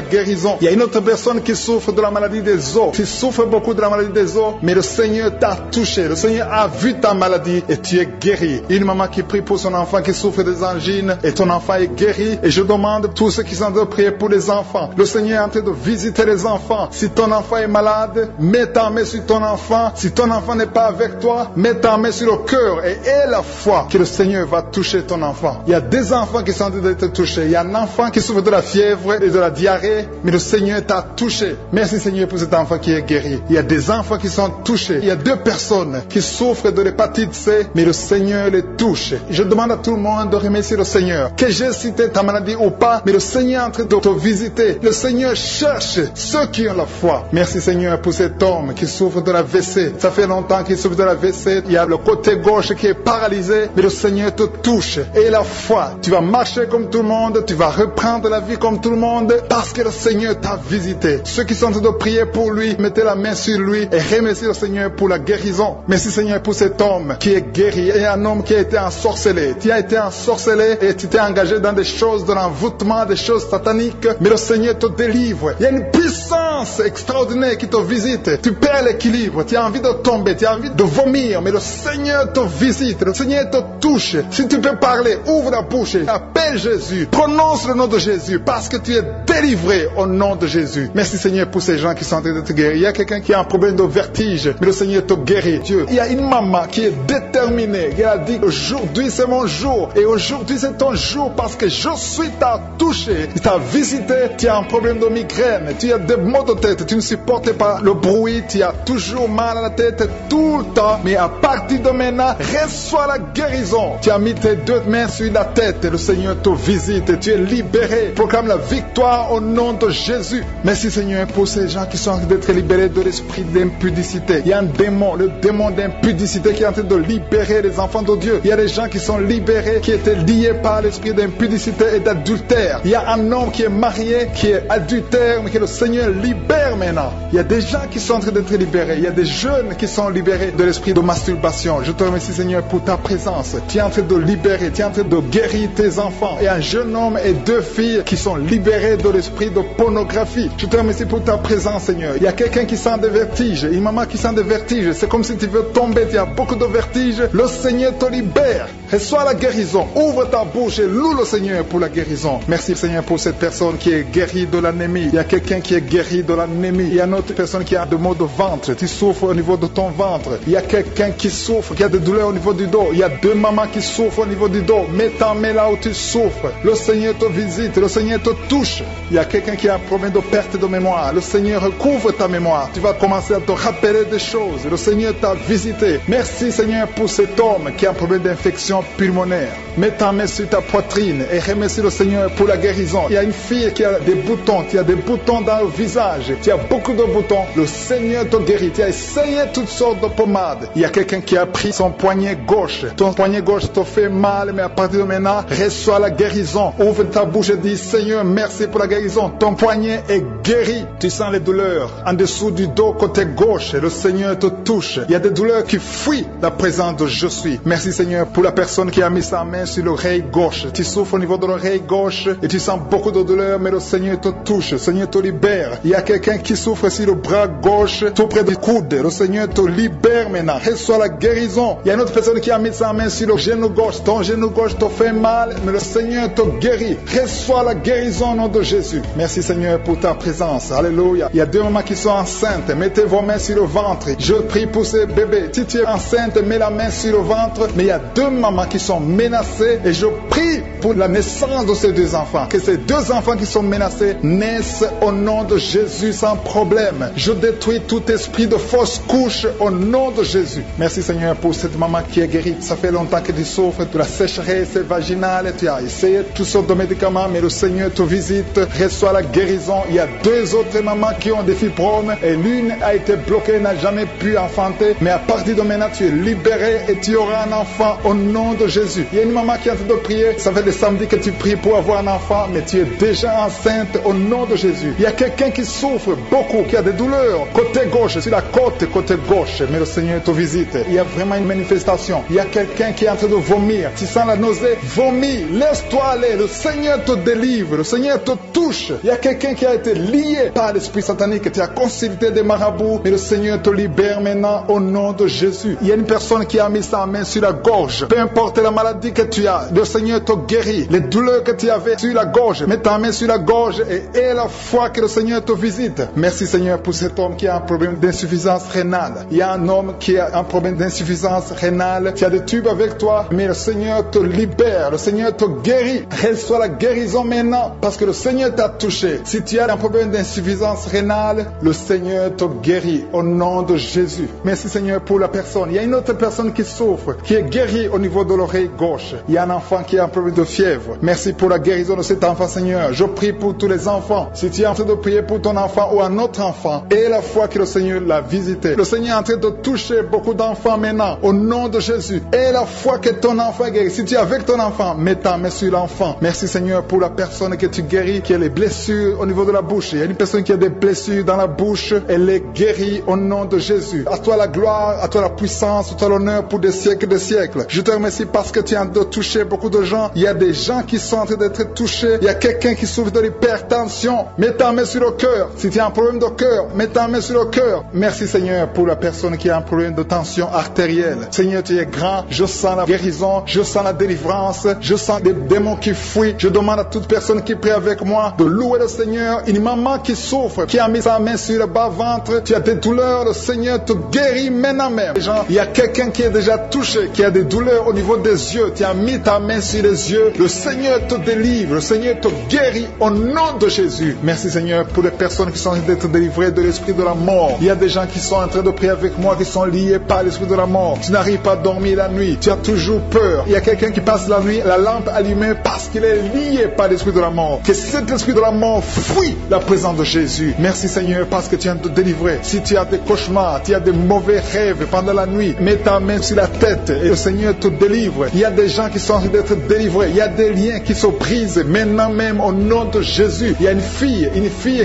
guérison. Il y a une autre personne qui souffre de la maladie des os. Tu souffres beaucoup de la maladie des os, mais le Seigneur t'a touché. Le Seigneur a vu ta maladie et tu es guéri. Une maman qui prie pour son enfant qui souffre des angines et ton enfant est guéri. Et je demande à tous ceux qui sont en train de prier pour les enfants. Le Seigneur est en train de visiter les enfants. Si ton enfant est malade, mets ta main sur ton enfant. Si ton enfant n'est pas avec toi, mets ta main sur le cœur et aie la foi que le Seigneur va toucher ton enfant. Il y a des enfants qui sont en train d'être touchés. Il y a un enfant qui souffre de la fièvre et de la diarrhée, mais le Seigneur t'a touché. Merci Seigneur pour cet enfant qui est guéri. Il y a des enfants qui sont touchés. Il y a 2 personnes qui souffrent de l'hépatite C, mais le Seigneur les touche. Je demande à tout le monde de remercier le Seigneur. Que j'ai cité ta maladie ou pas, mais le Seigneur est en train de te visiter. Le Seigneur cherche ceux qui ont la foi. Merci Seigneur pour cet homme qui souffre de la WC. Ça fait longtemps qu'il souffre de la WC. Il y a le côté gauche qui est paralysé, mais le Seigneur te touche. Et la foi, tu vas marcher comme tout le monde, tu vas reprendre la vie comme tout le monde, parce que le Seigneur t'a visité. Ceux qui sont en train de prier pour lui, mettez la main sur lui et remerciez le Seigneur pour la guérison. Merci Seigneur pour cet homme qui est guéri et un homme qui a été ensorcelé. Tu as été ensorcelé et tu t'es engagé dans des choses de l'envoûtement, des choses sataniques, mais le Seigneur te délivre. Il y a une puissance extraordinaire qui te visite. Tu perds l'équilibre, tu as envie de tomber, tu as envie de vomir, mais le Seigneur te visite, le Seigneur te touche. Si tu peux parler, ouvre la bouche, appelle Jésus, prononce le nom de Jésus, parce que tu es délivré au nom de Jésus. Merci Seigneur pour ces gens qui sont en train de te guérir. Il y a quelqu'un qui a un problème de vertige, mais le Seigneur te guérit. Dieu, il y a une maman qui est déterminée, qui a dit aujourd'hui c'est mon jour, et aujourd'hui c'est ton jour parce que je suis t'a touché, il t'a visité. Tu as un problème de migraine, tu as des maux de tête, tu ne supportes pas le bruit, tu as toujours mal à la tête tout le temps, mais à partir de maintenant, reçois la guérison. Tu as mis tes 2 mains sur la tête et le Seigneur te visite, tu es libéré. Proclame la victoire au nom de Jésus. Merci Seigneur pour ces gens qui sont en train d'être libérés de l'esprit d'impudicité. Il y a un démon, le démon d'impudicité qui est en train de libérer les enfants de Dieu. Il y a des gens qui sont libérés, qui étaient liés par l'esprit d'impudicité et d'adultère. Il y a un homme qui est marié, qui est adultère, mais que le Seigneur libère maintenant. Il y a des gens qui sont en train d'être libérés. Il y a des jeunes qui sont libérés de l'esprit de masturbation. Je te remercie Seigneur pour ta présence. Tu es en train de libérer, tu es en train de guérir tes enfants. Et un jeune homme et 2 filles qui sont libérés de l'esprit de pornographie. Je te remercie pour ta présence Seigneur. Il y a quelqu'un qui sent des vertiges, une maman qui sent des vertiges. C'est comme si tu veux tomber, tu as beaucoup de vertiges. Le Seigneur te libère. Reçois la guérison. Ouvre ta bouche et loue le Seigneur pour la guérison. Merci Seigneur pour cette personne qui est guérie de l'anémie. Il y a quelqu'un qui est guéri de l'anémie. Il y a une autre personne qui a des maux de ventre. Tu souffres au niveau de ton ventre. Il y a quelqu'un qui souffre, qui a des douleurs au niveau du dos. Il y a 2 mamans qui souffrent au niveau du dos. Mets ta main là où tu souffres. Le Seigneur te visite. Le Seigneur te touche. Il y a quelqu'un qui a un problème de perte de mémoire. Le Seigneur recouvre ta mémoire. Tu vas commencer à te rappeler des choses. Le Seigneur t'a visité. Merci Seigneur pour cet homme qui a un problème d'infection infection pulmonaire. Mets ta main sur ta poitrine et remercie le Seigneur pour la guérison. Il y a une fille qui a des boutons, tu as des boutons dans le visage, tu as beaucoup de boutons. Le Seigneur te guérit. Tu as essayé toutes sortes de pommades. Il y a quelqu'un qui a pris son poignet gauche. Ton poignet gauche te fait mal, mais à partir de maintenant, reçois la guérison. Ouvre ta bouche et dis, Seigneur, merci pour la guérison. Ton poignet est guéri. Tu sens les douleurs en dessous du dos côté gauche. Le Seigneur te touche. Il y a des douleurs qui fuient la présence de je suis. Merci Seigneur pour la personne qui a mis sa main sur l'oreille gauche. Tu souffres au niveau de l'oreille gauche et tu sens beaucoup de douleurs, mais le Seigneur te touche. Le Seigneur te libère. Il y a quelqu'un qui souffre sur le bras gauche, tout près du coude. Le Seigneur te libère maintenant. Reçois la guérison. Il y a une autre personne qui a mis sa main sur le genou gauche. Ton genou gauche te fait mal, mais le Seigneur te guérit. Reçois la guérison au nom de Jésus. Merci Seigneur pour ta présence. Alléluia. Il y a deux mamans qui sont enceintes. Mettez vos mains sur le ventre. Je prie pour ces bébés. Si tu es enceinte, mets la main sur le ventre. Mais il y a deux mamans qui sont menacées et je prie pour la naissance de ces deux enfants. Que ces deux enfants qui sont menacés naissent au nom de Jésus sans problème. Je détruis tout esprit de fausse couche au nom de Jésus. Merci Seigneur pour cette maman qui est guérie. Ça fait longtemps que tu souffres de la sécheresse vaginale. Tu as essayé toutes sortes de médicaments, mais le Seigneur te visite. Reçois la guérison. Il y a deux autres mamans qui ont des fibromes et l'une a été bloquée, n'a jamais pu enfanter. Mais à partir de maintenant, tu es libéré et tu auras un enfant au nom de Jésus. Il y a une maman qui est en train de prier. Ça fait des samedis que tu pries pour avoir un enfant, mais tu es déjà enceinte au nom de Jésus. Il y a quelqu'un qui souffre beaucoup, qui a des douleurs côté gauche, sur la côte côté gauche, mais le Seigneur te visite. Il y a vraiment une manifestation. Il y a quelqu'un qui est en train de vomir. Tu sens la nausée, vomis, laisse-toi aller. Le Seigneur te délivre, le Seigneur te touche. Il y a quelqu'un qui a été lié par l'esprit satanique. Tu as consulté des marabouts, mais le Seigneur te libère maintenant au nom de Jésus. Il y a une personne qui a mis sa main sur la gorge. Peu importe la maladie que tu as, le Seigneur te guérit. Les douleurs que tu avais sur la gorge, mets ta main sur la gorge et aie la foi que le Seigneur te visite. Merci Seigneur pour cet homme qui a un problème d'insuffisance rénale. Il y a un homme qui a un problème d'insuffisance rénale. Tu as des tubes avec toi, mais le Seigneur te libère. Le Seigneur te guérit. Reçois la guérison maintenant parce que le Seigneur t'a touché. Si tu as un problème d'insuffisance rénale, le Seigneur te guérit au nom de Jésus. Merci Seigneur pour la personne. Il y a une autre personne qui souffre, qui est guérie au niveau de l'oreille gauche. Il y a un enfant qui a un problème de fièvre. Merci pour la guérison de cet enfant Seigneur. Je prie pour tous les enfants. Si tu es en train de prier pour ton enfant ou un autre enfant, et la foi que le Seigneur l'a visité. Le Seigneur est en train de toucher beaucoup d'enfants maintenant au nom de Jésus. Et la foi que ton enfant est guéri. Si tu es avec ton enfant, mets ta main sur l'enfant. Merci Seigneur pour la personne que tu guéris, qui a les blessures au niveau de la bouche. Il y a une personne qui a des blessures dans la bouche. Elle est guérie au nom de Jésus. À toi la gloire, à toi la puissance, à toi l'honneur pour des siècles et des siècles. Je te remercie parce que tu es en train de toucher beaucoup de gens. Il y a des gens qui sont en train d'être touchés. Il y a quelqu'un qui souffre de l'hypertension. Mets ta main sur le cœur. Si tu as un problème de cœur, mets ta main sur le cœur. Merci Seigneur pour la personne qui a un problème de tension artérielle. Seigneur, tu es grand. Je sens la guérison. Je sens la délivrance. Je sens des démons qui fuient. Je demande à toute personne qui prie avec moi de louer le Seigneur. Une maman qui souffre, qui a mis sa main sur le bas-ventre. Tu as des douleurs. Le Seigneur te guérit maintenant même. Il y a quelqu'un qui est déjà touché, qui a des douleurs au niveau des yeux. Tu as mis ta main sur les yeux. Le Seigneur te délivre. Le Seigneur te guérit au nom de Jésus. Merci Seigneur pour les personnes qui sont en train d'être délivrées de l'esprit de la mort. Il y a des gens qui sont en train de prier avec moi, qui sont liés par l'esprit de la mort. Tu n'arrives pas à dormir la nuit. Tu as toujours peur. Il y a quelqu'un qui passe la nuit, la lampe allumée parce qu'il est lié par l'esprit de la mort. Que cet esprit de la mort fuit la présence de Jésus. Merci Seigneur parce que tu viens de te délivrer. Si tu as des cauchemars, tu as des mauvais rêves pendant la nuit, mets ta main sur la tête et le Seigneur te délivre. Il y a des gens qui sont en train d'être délivrés. Il y a des liens qui se brisent maintenant même au nom de Jésus. Il y a une fille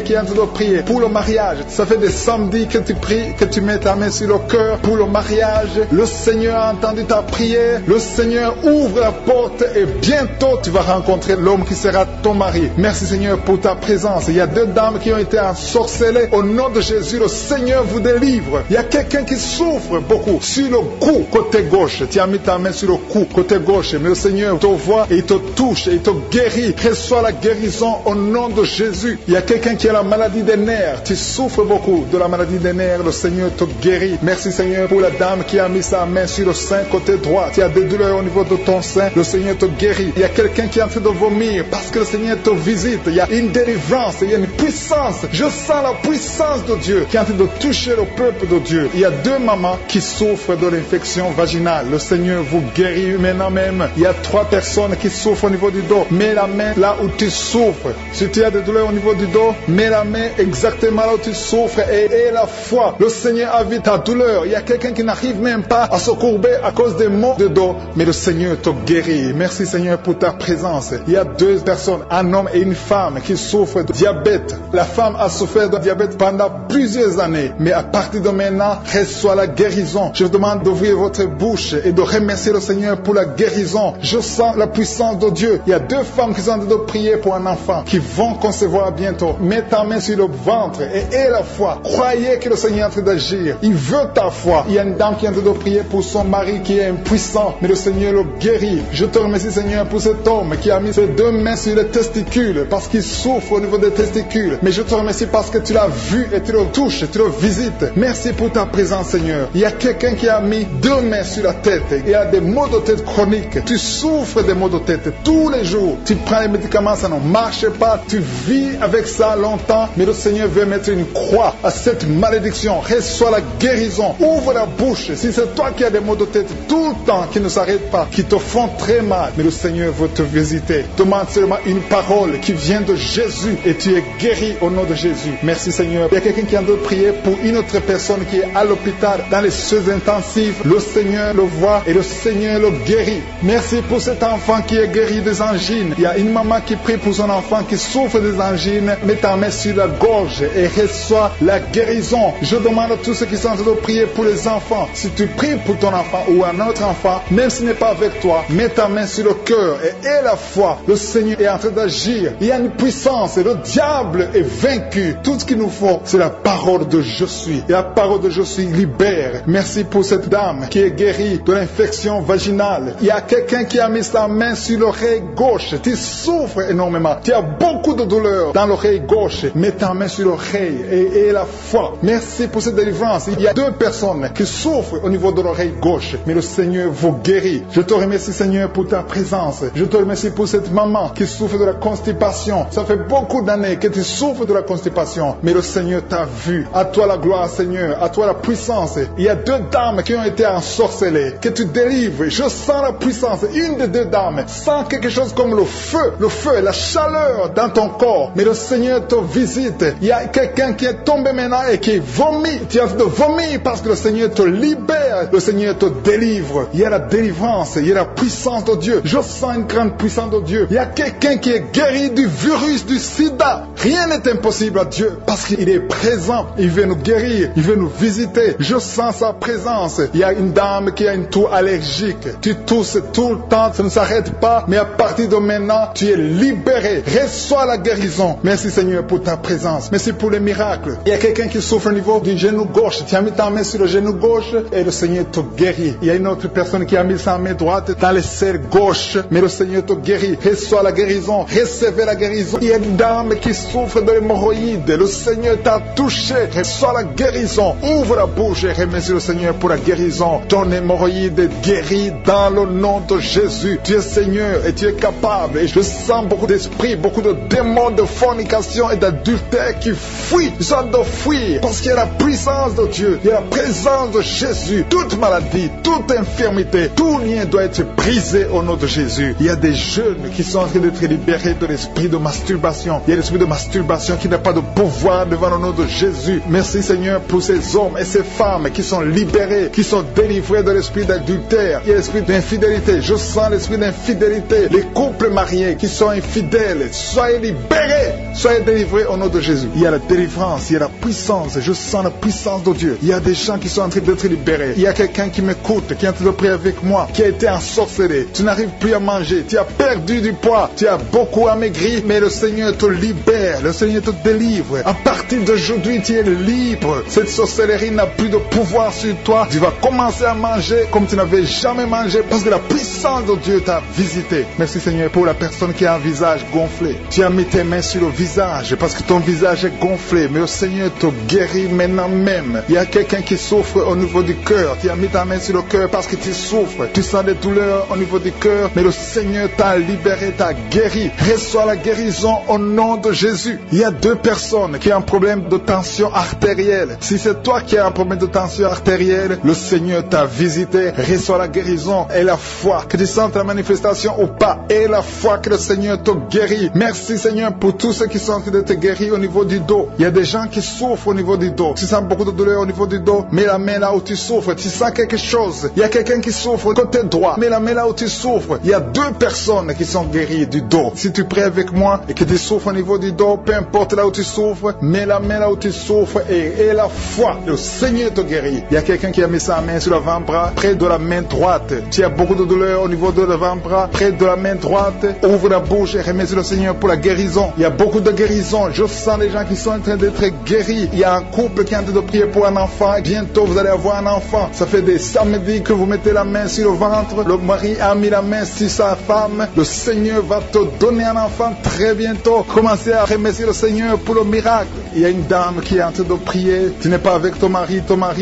qui est en train de prier pour le mariage. Ça fait des samedis que tu pries, que tu mets ta main sur le cœur pour le mariage. Le Seigneur a entendu ta prière. Le Seigneur ouvre la porte et bientôt tu vas rencontrer l'homme qui sera ton mari. Merci Seigneur pour ta présence. Il y a deux dames qui ont été ensorcelées. Au nom de Jésus, le Seigneur vous délivre. Il y a quelqu'un qui souffre beaucoup sur le cou, côté gauche. Tu as mis ta main sur le cou, côté gauche. Mais le Seigneur te voit et il te touche et il te guérit. Reçois la guérison au nom de Jésus. Il y a quelqu'un qui a la maladie des nerfs. Tu souffres beaucoup de la maladie des nerfs. Le Seigneur te guérit. Merci Seigneur pour la dame qui a mis sa main sur le sein côté droit. Tu as des douleurs au niveau de ton sein. Le Seigneur te guérit. Il y a quelqu'un qui est en train de vomir parce que le Seigneur te visite. Il y a une délivrance. Il y a une puissance. Je sens la puissance de Dieu qui est en train de toucher le peuple de Dieu. Il y a deux mamans qui souffrent de l'infection vaginale. Le Seigneur vous guérit. guéri maintenant même. Il y a 3 personnes qui souffrent au niveau du dos. Mets la main là où tu souffres. Si tu as des douleurs au niveau du dos, mets la main exactement là où tu souffres et aie la foi. Le Seigneur a vu ta douleur. Il y a quelqu'un qui n'arrive même pas à se courber à cause des maux de dos, mais le Seigneur te guérit. Merci Seigneur pour ta présence. Il y a 2 personnes, un homme et une femme qui souffrent de diabète. La femme a souffert de diabète pendant plusieurs années, mais à partir de maintenant, reçoit la guérison. Je vous demande d'ouvrir votre bouche et de remercier le Seigneur pour la guérison. Je sens la puissance de Dieu. Il y a 2 femmes qui sont en train de prier pour un enfant qui vont concevoir bientôt. Mets ta main sur le ventre et aie la foi. Croyez que le Seigneur est en train d'agir. Il veut ta foi. Il y a une dame qui est en train de prier pour son mari qui est impuissant, mais le Seigneur le guérit. Je te remercie Seigneur pour cet homme qui a mis ses 2 mains sur les testicules parce qu'il souffre au niveau des testicules. Mais je te remercie parce que tu l'as vu et tu le touches, tu le visites. Merci pour ta présence Seigneur. Il y a quelqu'un qui a mis 2 mains sur la tête. Il y a des maux de tête chroniques. Tu souffres des maux de tête tous les jours. Tu prends les médicaments, ça ne marche pas. Tu vis avec ça longtemps, mais le Seigneur veut mettre une croix à cette malédiction. Reçois la guérison. Ouvre la bouche. Si c'est toi qui as des maux de tête tout le temps, qui ne s'arrêtent pas, qui te font très mal, mais le Seigneur veut te visiter. Demande seulement une parole qui vient de Jésus et tu es guéri au nom de Jésus. Merci Seigneur. Il y a quelqu'un qui est en train de prier pour une autre personne qui est à l'hôpital dans les soins intensifs. Le Seigneur le voit et le Seigneur le guérit. Merci pour cet enfant qui est guéri des angines. Il y a une maman qui prie pour son enfant qui souffre des angines. Mets ta main sur la gorge et reçois la guérison. Je demande à tous ceux qui sont en train de prier pour les enfants. Si tu pries pour ton enfant ou un autre enfant, même s'il n'est pas avec toi, mets ta main sur le cœur et aie la foi. Le Seigneur est en train d'agir. Il y a une puissance et le diable est vaincu. Tout ce qu'il nous faut, c'est la parole de je suis. Et la parole de je suis libère. Merci pour cette dame qui est guérie de l'infection vaginale. Il y a quelqu'un qui a mis sa main sur l'oreille gauche. Tu souffres énormément. Tu as beaucoup de douleur dans l'oreille gauche. Mets ta main sur l'oreille et aie la foi. Merci pour cette délivrance. Il y a 2 personnes qui souffrent au niveau de l'oreille gauche, mais le Seigneur vous guérit. Je te remercie Seigneur pour ta présence. Je te remercie pour cette maman qui souffre de la constipation. Ça fait beaucoup d'années que tu souffres de la constipation, mais le Seigneur t'a vu. À toi la gloire Seigneur, à toi la puissance. Il y a 2 dames qui ont été ensorcelées, que tu délivres. Je sens la puissance. Une des 2 dames sent quelque chose comme le feu, la chaleur dans ton corps, mais le Seigneur te visite. Il y a quelqu'un qui est tombé maintenant et qui vomit. Tu as de vomir parce que le Seigneur te libère, le Seigneur te délivre. Il y a la délivrance, il y a la puissance de Dieu. Je sens une grande puissance de Dieu. Il y a quelqu'un qui est guéri du virus du sida. Rien n'est impossible à Dieu parce qu'il est présent. Il veut nous guérir, il veut nous visiter. Je sens sa présence. Il y a une dame qui a une toux allergique. Tu tousses tout le temps, ça ne s'arrête pas, mais à partir de maintenant, tu es libéré. Reçois la guérison. Merci Seigneur pour ta présence. Merci pour les miracles. Il y a quelqu'un qui souffre au niveau du genou gauche. Tu as mis ta main sur le genou gauche et le Seigneur te guérit. Il y a une autre personne qui a mis sa main droite dans les selles gauche, mais le Seigneur te guérit. Reçois la guérison. Recevez la guérison. Il y a une dame qui souffre de l'hémorroïde. Le Seigneur t'a touché. Reçois la guérison. Ouvre la bouche et remercie le Seigneur pour la guérison. Ton hémorroïde est guéri dans le nom de Jésus. Tu es Seigneur et tu es capable. Et je sens beaucoup d'esprits, beaucoup de démons de fornication et d'adultère qui fuient. Ils sont de fuir parce qu'il y a la puissance de Dieu. Il y a la présence de Jésus. Toute maladie, toute infirmité, tout lien doit être brisé au nom de Jésus. Il y a des jeunes qui sont en train d'être libérés de l'esprit de masturbation. Il y a l'esprit de masturbation qui n'a pas de pouvoir devant le nom de Jésus. Merci Seigneur pour ces hommes et ces femmes qui sont libérés, qui sont délivrés de l'esprit d'adultère. Il y a l'esprit d'infidélité. Je sens l'esprit d'infidélité. Les couples mariés qui sont infidèles, soyez libérés, soyez délivrés au nom de Jésus. Il y a la délivrance, il y a la puissance. Je sens la puissance de Dieu. Il y a des gens qui sont en train d'être libérés. Il y a quelqu'un qui m'écoute, qui est en train de prier avec moi, qui a été ensorcelé. Tu n'arrives plus à manger, tu as perdu du poids, tu as beaucoup amaigri, mais le Seigneur te libère, le Seigneur te délivre. À partir d'aujourd'hui, tu es libre. Cette sorcellerie n'a plus de pouvoir sur toi. Tu vas commencer à manger comme tu n'avais jamais mangé parce que la puissance de Dieu t'a visité. Merci Seigneur pour la personne qui a un visage gonflé. Tu as mis tes mains sur le visage parce que ton visage est gonflé, mais le Seigneur te guérit maintenant même. Il y a quelqu'un qui souffre au niveau du cœur. Tu as mis ta main sur le cœur parce que tu souffres. Tu sens des douleurs au niveau du cœur, mais le Seigneur t'a libéré, t'a guéri. Reçois la guérison au nom de Jésus. Il y a 2 personnes qui ont un problème de tension artérielle. Si c'est toi qui as un problème de tension artérielle, le Seigneur t'a visité. Reçois la guérison guérison et la foi, que tu sentes la manifestation ou pas, et la foi que le Seigneur te guérit. Merci Seigneur pour tous ceux qui sont en train de te guérir au niveau du dos. Il y a des gens qui souffrent au niveau du dos. Tu sens beaucoup de douleur au niveau du dos, mets la main là où tu souffres. Tu sens quelque chose. Il y a quelqu'un qui souffre côté droit, mets la main là où tu souffres. Il y a 2 personnes qui sont guéries du dos. Si tu pries avec moi et que tu souffres au niveau du dos, peu importe là où tu souffres, mets la main là où tu souffres et la foi, le Seigneur te guérit. Il y a quelqu'un qui a mis sa main sur l'avant-bras, près de la main droite. Tu as beaucoup de douleur au niveau de l'avant-bras, près de la main droite. Ouvre la bouche et remercie le Seigneur pour la guérison. Il y a beaucoup de guérison. Je sens les gens qui sont en train d'être guéris. Il y a un couple qui est en train de prier pour un enfant. Bientôt, vous allez avoir un enfant. Ça fait des samedis que vous mettez la main sur le ventre. Le mari a mis la main sur sa femme. Le Seigneur va te donner un enfant très bientôt. Commencez à remercier le Seigneur pour le miracle. Il y a une dame qui est en train de prier. Tu n'es pas avec ton mari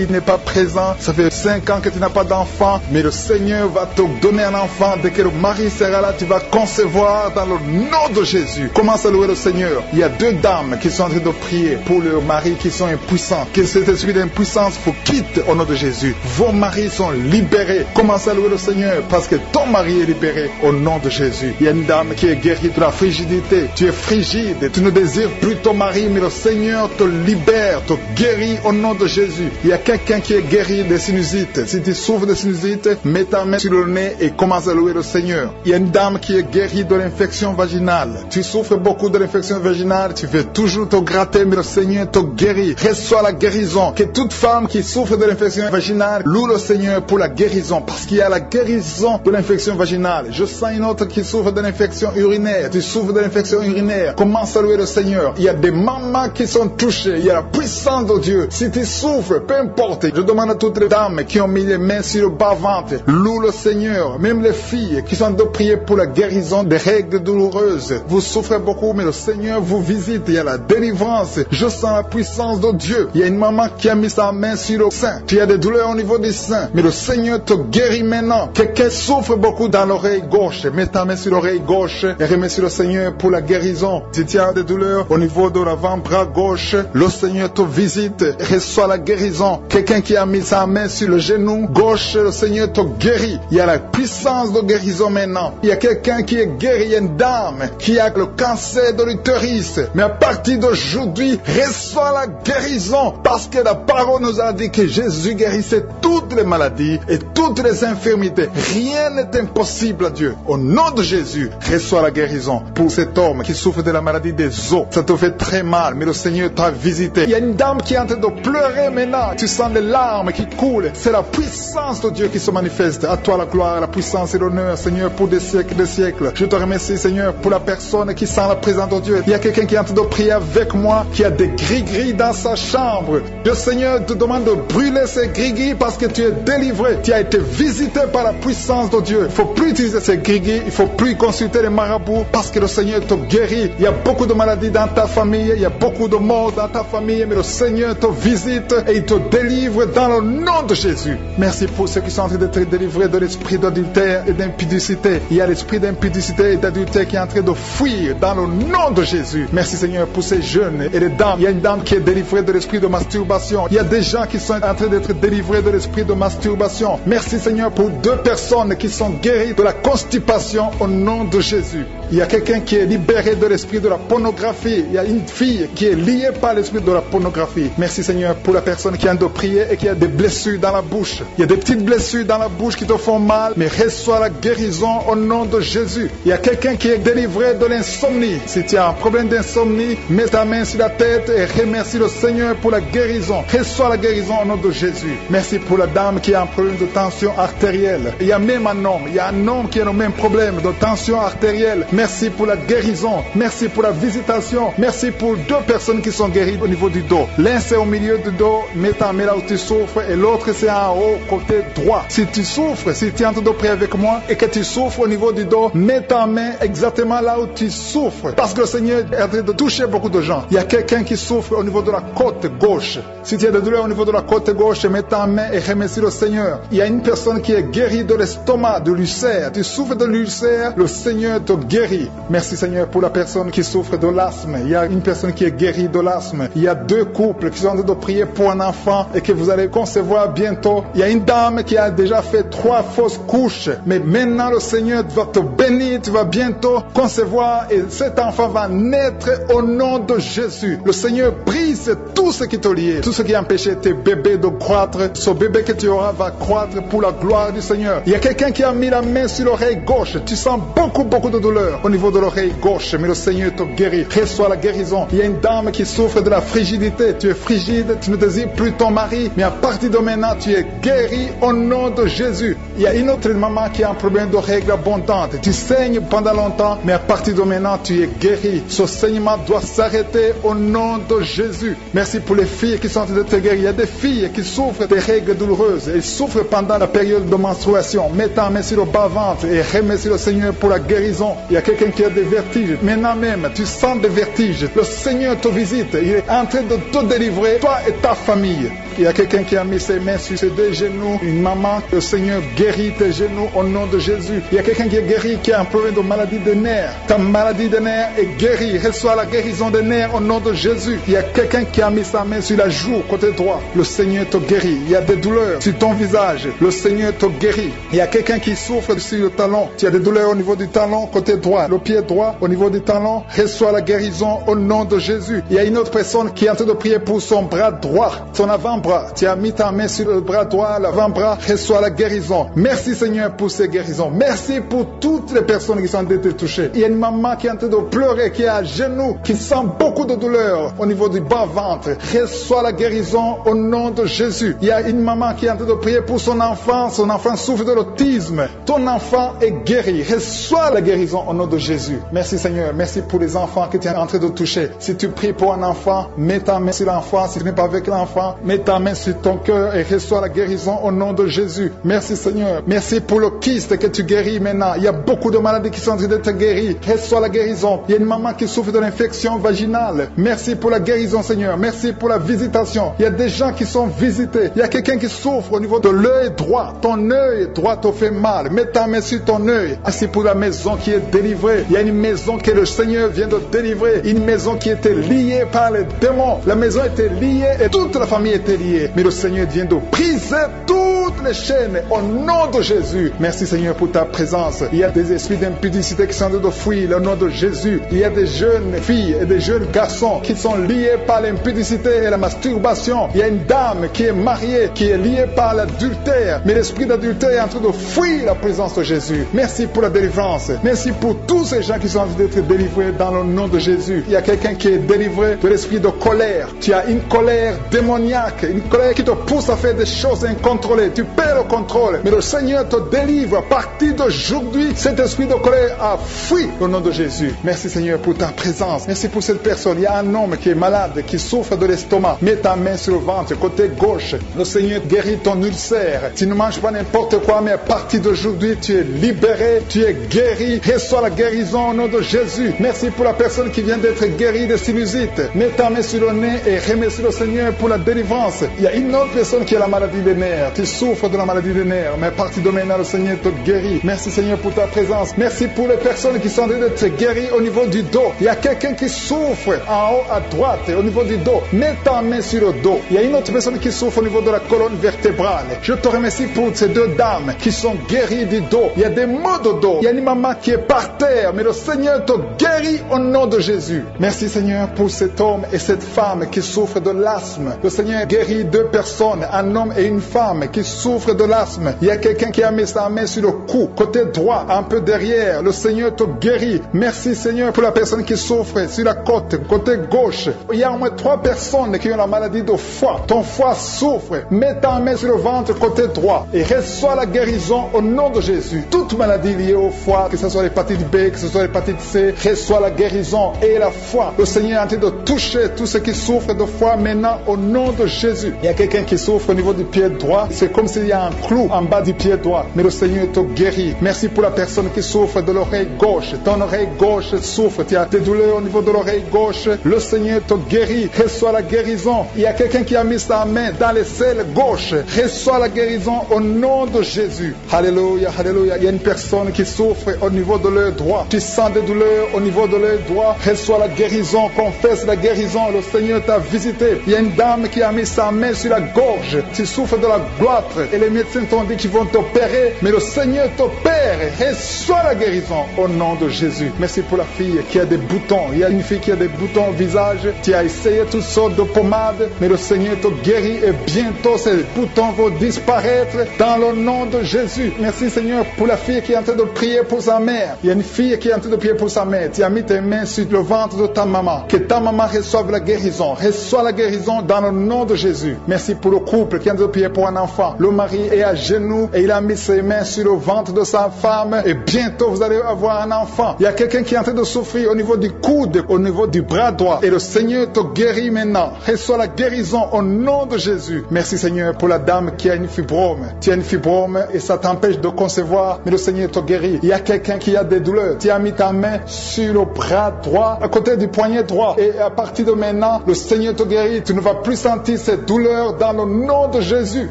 n'est pas présent. Ça fait 5 ans que tu n'as pas d'enfant. Mais le Seigneur va te donner un enfant. Dès que le mari sera là, tu vas concevoir dans le nom de Jésus. Commence à louer le Seigneur. Il y a 2 dames qui sont en train de prier pour leurs maris qui sont impuissants. Que cet esprit d'impuissance vous quitte au nom de Jésus. Vos maris sont libérés. Commence à louer le Seigneur parce que ton mari est libéré au nom de Jésus. Il y a une dame qui est guérie de la frigidité. Tu es frigide. Tu ne désires plus ton mari, mais le Seigneur te libère, te guérit au nom de Jésus. Il y a quelqu'un qui est guéri des sinusites. Si tu souffres de sinusites, mets ta main sur le nez et commence à louer le Seigneur. Il y a une dame qui est guérie de l'infection vaginale. Tu souffres beaucoup de l'infection vaginale. Tu fais toujours te gratter, mais le Seigneur te guérit. Reçois la guérison. Que toute femme qui souffre de l'infection vaginale loue le Seigneur pour la guérison, parce qu'il y a la guérison de l'infection vaginale. Je sens une autre qui souffre de l'infection urinaire. Tu souffres de l'infection urinaire. Commence à louer le Seigneur. Il y a des mamans qui sont touchées. Il y a la puissance de Dieu. Si tu souffres, peu importe. Je demande à toutes les dames qui ont mis les mains sur le bas-ventre, loue le Seigneur. Même les filles qui sont de prier pour la guérison des règles douloureuses. Vous souffrez beaucoup, mais le Seigneur vous visite. Il y a la délivrance. Je sens la puissance de Dieu. Il y a une maman qui a mis sa main sur le sein. Tu as des douleurs au niveau du sein, mais le Seigneur te guérit maintenant. Quelqu'un souffre beaucoup dans l'oreille gauche. Mets ta main sur l'oreille gauche et remercie le Seigneur pour la guérison. Si tu as des douleurs au niveau de l'avant-bras gauche, le Seigneur te visite. Reçois la guérison. Quelqu'un qui a mis sa main sur le genou gauche, le Seigneur te guérit. Il y a la puissance de guérison maintenant. Il y a quelqu'un qui est guéri. Il y a une dame qui a le cancer de l'utérus. Mais à partir d'aujourd'hui, reçois la guérison, parce que la parole nous a dit que Jésus guérissait toutes les maladies et toutes les infirmités. Rien n'est impossible à Dieu. Au nom de Jésus, reçois la guérison pour cet homme qui souffre de la maladie des os. Ça te fait très mal, mais le Seigneur t'a visité. Il y a une dame qui est en train de pleurer maintenant. Tu sens les larmes qui coulent. C'est la puissance de Dieu qui se manifeste. À toi la gloire, la puissance et l'honneur, Seigneur, pour des siècles et des siècles. Je te remercie, Seigneur, pour la personne qui sent la présence de Dieu. Il y a quelqu'un qui est en train de prier avec moi, qui a des gris-gris dans sa chambre. Le Seigneur te demande de brûler ces gris-gris parce que tu es délivré. Tu as été visité par la puissance de Dieu. Il ne faut plus utiliser ces gris-gris. Il ne faut plus consulter les marabouts parce que le Seigneur te guérit. Il y a beaucoup de maladies dans ta famille. Il y a beaucoup de morts dans ta famille. Mais le Seigneur te visite et il te délivre dans le nom de Jésus. Merci pour ceux qui sont en train d'être délivrés de l'esprit d'adultère et d'impudicité. Il y a l'esprit d'impudicité et d'adultère qui est en train de fuir dans le nom de Jésus. Merci Seigneur pour ces jeunes et les dames. Il y a une dame qui est délivrée de l'esprit de masturbation. Il y a des gens qui sont en train d'être délivrés de l'esprit de masturbation. Merci Seigneur pour 2 personnes qui sont guéries de la constipation au nom de Jésus. Il y a quelqu'un qui est libéré de l'esprit de la pornographie. Il y a une fille qui est liée par l'esprit de la pornographie. Merci Seigneur pour la personne qui a de prier et qui a des blessures dans la bouche. Il y a des petites blessures dans la bouche qui te font mal, mais reçois la guérison au nom de Jésus. Il y a quelqu'un qui est délivré de l'insomnie. Si tu as un problème d'insomnie, mets ta main sur la tête et remercie le Seigneur pour la guérison. Reçois la guérison au nom de Jésus. Merci pour la dame qui a un problème de tension artérielle. Il y a même un homme. Il y a un homme qui a le même problème de tension artérielle. Merci pour la guérison. Merci pour la visitation. Merci pour 2 personnes qui sont guéries au niveau du dos. L'un c'est au milieu du dos, mets ta main là où tu souffres, et l'autre c'est en haut, côté droit. Si tu souffres, si tu es en train de prier avec moi et que tu souffres au niveau du dos, mets ta main exactement là où tu souffres. Parce que le Seigneur est en train de toucher beaucoup de gens. Il y a quelqu'un qui souffre au niveau de la côte gauche. Si tu as des douleurs au niveau de la côte gauche, mets ta main et remercie le Seigneur. Il y a une personne qui est guérie de l'estomac, de l'ulcère. Tu souffres de l'ulcère, le Seigneur te guérit. guéri. Merci Seigneur pour la personne qui souffre de l'asthme. Il y a une personne qui est guérie de l'asthme. Il y a 2 couples qui sont en train de prier pour un enfant et que vous allez concevoir bientôt. Il y a une dame qui a déjà fait 3 fausses couches. Mais maintenant le Seigneur va te bénir. Tu vas bientôt concevoir et cet enfant va naître au nom de Jésus. Le Seigneur brise tout ce qui te lie, tout ce qui empêchait tes bébés de croître. Ce bébé que tu auras va croître pour la gloire du Seigneur. Il y a quelqu'un qui a mis la main sur l'oreille gauche. Tu sens beaucoup de douleur au niveau de l'oreille gauche, mais le Seigneur te guérit. Reçois la guérison. Il y a une dame qui souffre de la frigidité. Tu es frigide, tu ne désires plus ton mari, mais à partir de maintenant, tu es guéri au nom de Jésus. Il y a une autre maman qui a un problème de règles abondantes. Tu saignes pendant longtemps, mais à partir de maintenant, tu es guéri. Ce saignement doit s'arrêter au nom de Jésus. Merci pour les filles qui sont en train de te guérir. Il y a des filles qui souffrent des règles douloureuses. Elles souffrent pendant la période de menstruation. Mets ta main sur le bas-ventre et remercie le Seigneur pour la guérison. Il y a quelqu'un qui a des vertiges. Maintenant même, tu sens des vertiges. Le Seigneur te visite. Il est en train de te délivrer, toi et ta famille. Il y a quelqu'un qui a mis ses mains sur ses 2 genoux. Une maman, le Seigneur guérit tes genoux au nom de Jésus. Il y a quelqu'un qui est guéri, qui a un problème de maladie des nerfs. Ta maladie des nerfs est guérie. Reçois la guérison des nerfs au nom de Jésus. Il y a quelqu'un qui a mis sa main sur la joue, côté droit. Le Seigneur te guérit. Il y a des douleurs sur ton visage. Le Seigneur te guérit. Il y a quelqu'un qui souffre sur le talon. Tu as des douleurs au niveau du talon, côté droit. Le pied droit, au niveau du talon. Reçois la guérison au nom de Jésus. Il y a une autre personne qui est en train de prier pour son bras droit, son avant-bras. Tu as mis ta main sur le bras droit, l'avant-bras. Reçois la guérison. Merci Seigneur pour ces guérisons. Merci pour toutes les personnes qui sont en train de toucher. Il y a une maman qui est en train de pleurer, qui est à genoux, qui sent beaucoup de douleur au niveau du bas-ventre. Reçois la guérison au nom de Jésus. Il y a une maman qui est en train de prier pour son enfant. Son enfant souffre de l'autisme. Ton enfant est guéri. Reçois la guérison au nom de Jésus. Merci Seigneur. Merci pour les enfants que tu es en train de toucher. Si tu pries pour un enfant, mets ta main sur l'enfant. Si tu n'es pas avec l'enfant, mets ta main sur ton cœur et reçois la guérison au nom de Jésus. Merci Seigneur. Merci pour le kyste que tu guéris maintenant. Il y a beaucoup de maladies qui sont en train d'être guéries. Reçois la guérison. Il y a une maman qui souffre de l'infection vaginale. Merci pour la guérison Seigneur. Merci pour la visitation. Il y a des gens qui sont visités. Il y a quelqu'un qui souffre au niveau de l'œil droit. Ton œil droit te fait mal. Mets ta main sur ton œil. Merci pour la maison qui est délivrée. Il y a une maison que le Seigneur vient de délivrer. Une maison qui était liée par les démons. La maison était liée et toute la famille était liée. Mais le Seigneur vient de briser toutes les chaînes au nom de Jésus. Merci Seigneur pour ta présence. Il y a des esprits d'impudicité qui sont en train de fuir au nom de Jésus. Il y a des jeunes filles et des jeunes garçons qui sont liés par l'impudicité et la masturbation. Il y a une dame qui est mariée, qui est liée par l'adultère. Mais l'esprit d'adultère est en train de fuir la présence de Jésus. Merci pour la délivrance. Merci pour tous ces gens qui sont en train d'être délivrés dans le nom de Jésus. Il y a quelqu'un qui est délivré de l'esprit de colère. Tu as une colère démoniaque, une colère qui te pousse à faire des choses incontrôlées. Tu perds le contrôle. Mais le Seigneur te délivre. À partir d'aujourd'hui, cet esprit de colère a fui au nom de Jésus. Merci Seigneur pour ta présence. Merci pour cette personne. Il y a un homme qui est malade, qui souffre de l'estomac. Mets ta main sur le ventre, côté gauche. Le Seigneur guérit ton ulcère. Tu ne manges pas n'importe quoi, mais à partir d'aujourd'hui, tu es libéré, tu es guéri. Reçois la guérison au nom de Jésus. Merci pour la personne qui vient d'être guérie de sinusite. Mets ta main sur le nez et remercie le Seigneur pour la délivrance. Il y a une autre personne qui a la maladie des nerfs. Tu souffres de la maladie des nerfs, mais à partir de maintenant, le Seigneur te guérit. Merci Seigneur pour ta présence. Merci pour les personnes qui sont en train d'être guéries au niveau du dos. Il y a quelqu'un qui souffre en haut à droite, au niveau du dos. Mets ta main sur le dos. Il y a une autre personne qui souffre au niveau de la colonne vertébrale. Je te remercie pour ces 2 dames qui sont guéries du dos. Il y a des maux de dos. Il y a une maman qui est par terre, mais le Seigneur te guérit au nom de Jésus. Merci Seigneur pour cet homme et cette femme qui souffrent de l'asthme. Le Seigneur guérit 2 personnes, un homme et une femme qui souffrent de l'asthme. Il y a quelqu'un qui a mis sa main sur le cou, côté droit, un peu derrière. Le Seigneur te guérit. Merci Seigneur pour la personne qui souffre sur la côte, côté gauche. Il y a au moins 3 personnes qui ont la maladie de foie. Ton foie souffre. Mets ta main sur le ventre, côté droit, et reçois la guérison au nom de Jésus. Toute maladie liée au foie, que ce soit l'hépatite B, que ce soit l'hépatite C, reçois la guérison et la foi. Le Seigneur est en train de toucher tous ceux qui souffrent de foie maintenant au nom de Jésus. Il y a quelqu'un qui souffre au niveau du pied droit. C'est comme s'il y a un clou en bas du pied droit, mais le Seigneur te guérit. Merci pour la personne qui souffre de l'oreille gauche. Ton oreille gauche souffre, tu as des douleurs au niveau de l'oreille gauche. Le Seigneur te guérit. Reçois la guérison. Il y a quelqu'un qui a mis sa main dans l'aisselle gauche. Reçois la guérison au nom de Jésus. Alléluia, alléluia. Il y a une personne qui souffre au niveau de l'œil droit. Tu sens des douleurs au niveau de l'œil droit. Reçois la guérison. Confesse la guérison. Le Seigneur t'a visité. Il y a une dame qui a mis sa main sur la gorge. Tu souffres de la gloître et les médecins t'ont dit qu'ils vont t'opérer, mais le Seigneur t'opère. Reçois la guérison au nom de Jésus. Merci pour la fille qui a des boutons. Il y a une fille qui a des boutons au visage. Tu as essayé toutes sortes de pommades, mais le Seigneur te guérit et bientôt ces boutons vont disparaître dans le nom de Jésus. Merci Seigneur pour la fille qui est en train de prier pour sa mère. Il y a une fille qui est en train de prier pour sa mère. Tu as mis tes mains sur le ventre de ta maman. Que ta maman reçoive la guérison. Reçois la guérison dans le nom de Jésus. Merci pour le couple qui est en train de prier pour un enfant. Le mari est à genoux et il a mis ses mains sur le ventre de sa femme et bientôt vous allez avoir un enfant. Il y a quelqu'un qui est en train de souffrir au niveau du coude, au niveau du bras droit et le Seigneur te guérit maintenant. Reçois la guérison au nom de Jésus. Merci Seigneur pour la dame qui a une fibrome. Tu as une fibrome et ça t'empêche de concevoir, mais le Seigneur te guérit. Il y a quelqu'un qui a des douleurs. Tu as mis ta main sur le bras droit, à côté du poignet droit et à partir de maintenant, le Seigneur te guérit. Tu ne vas plus sentir cette douleur dans le nom de Jésus.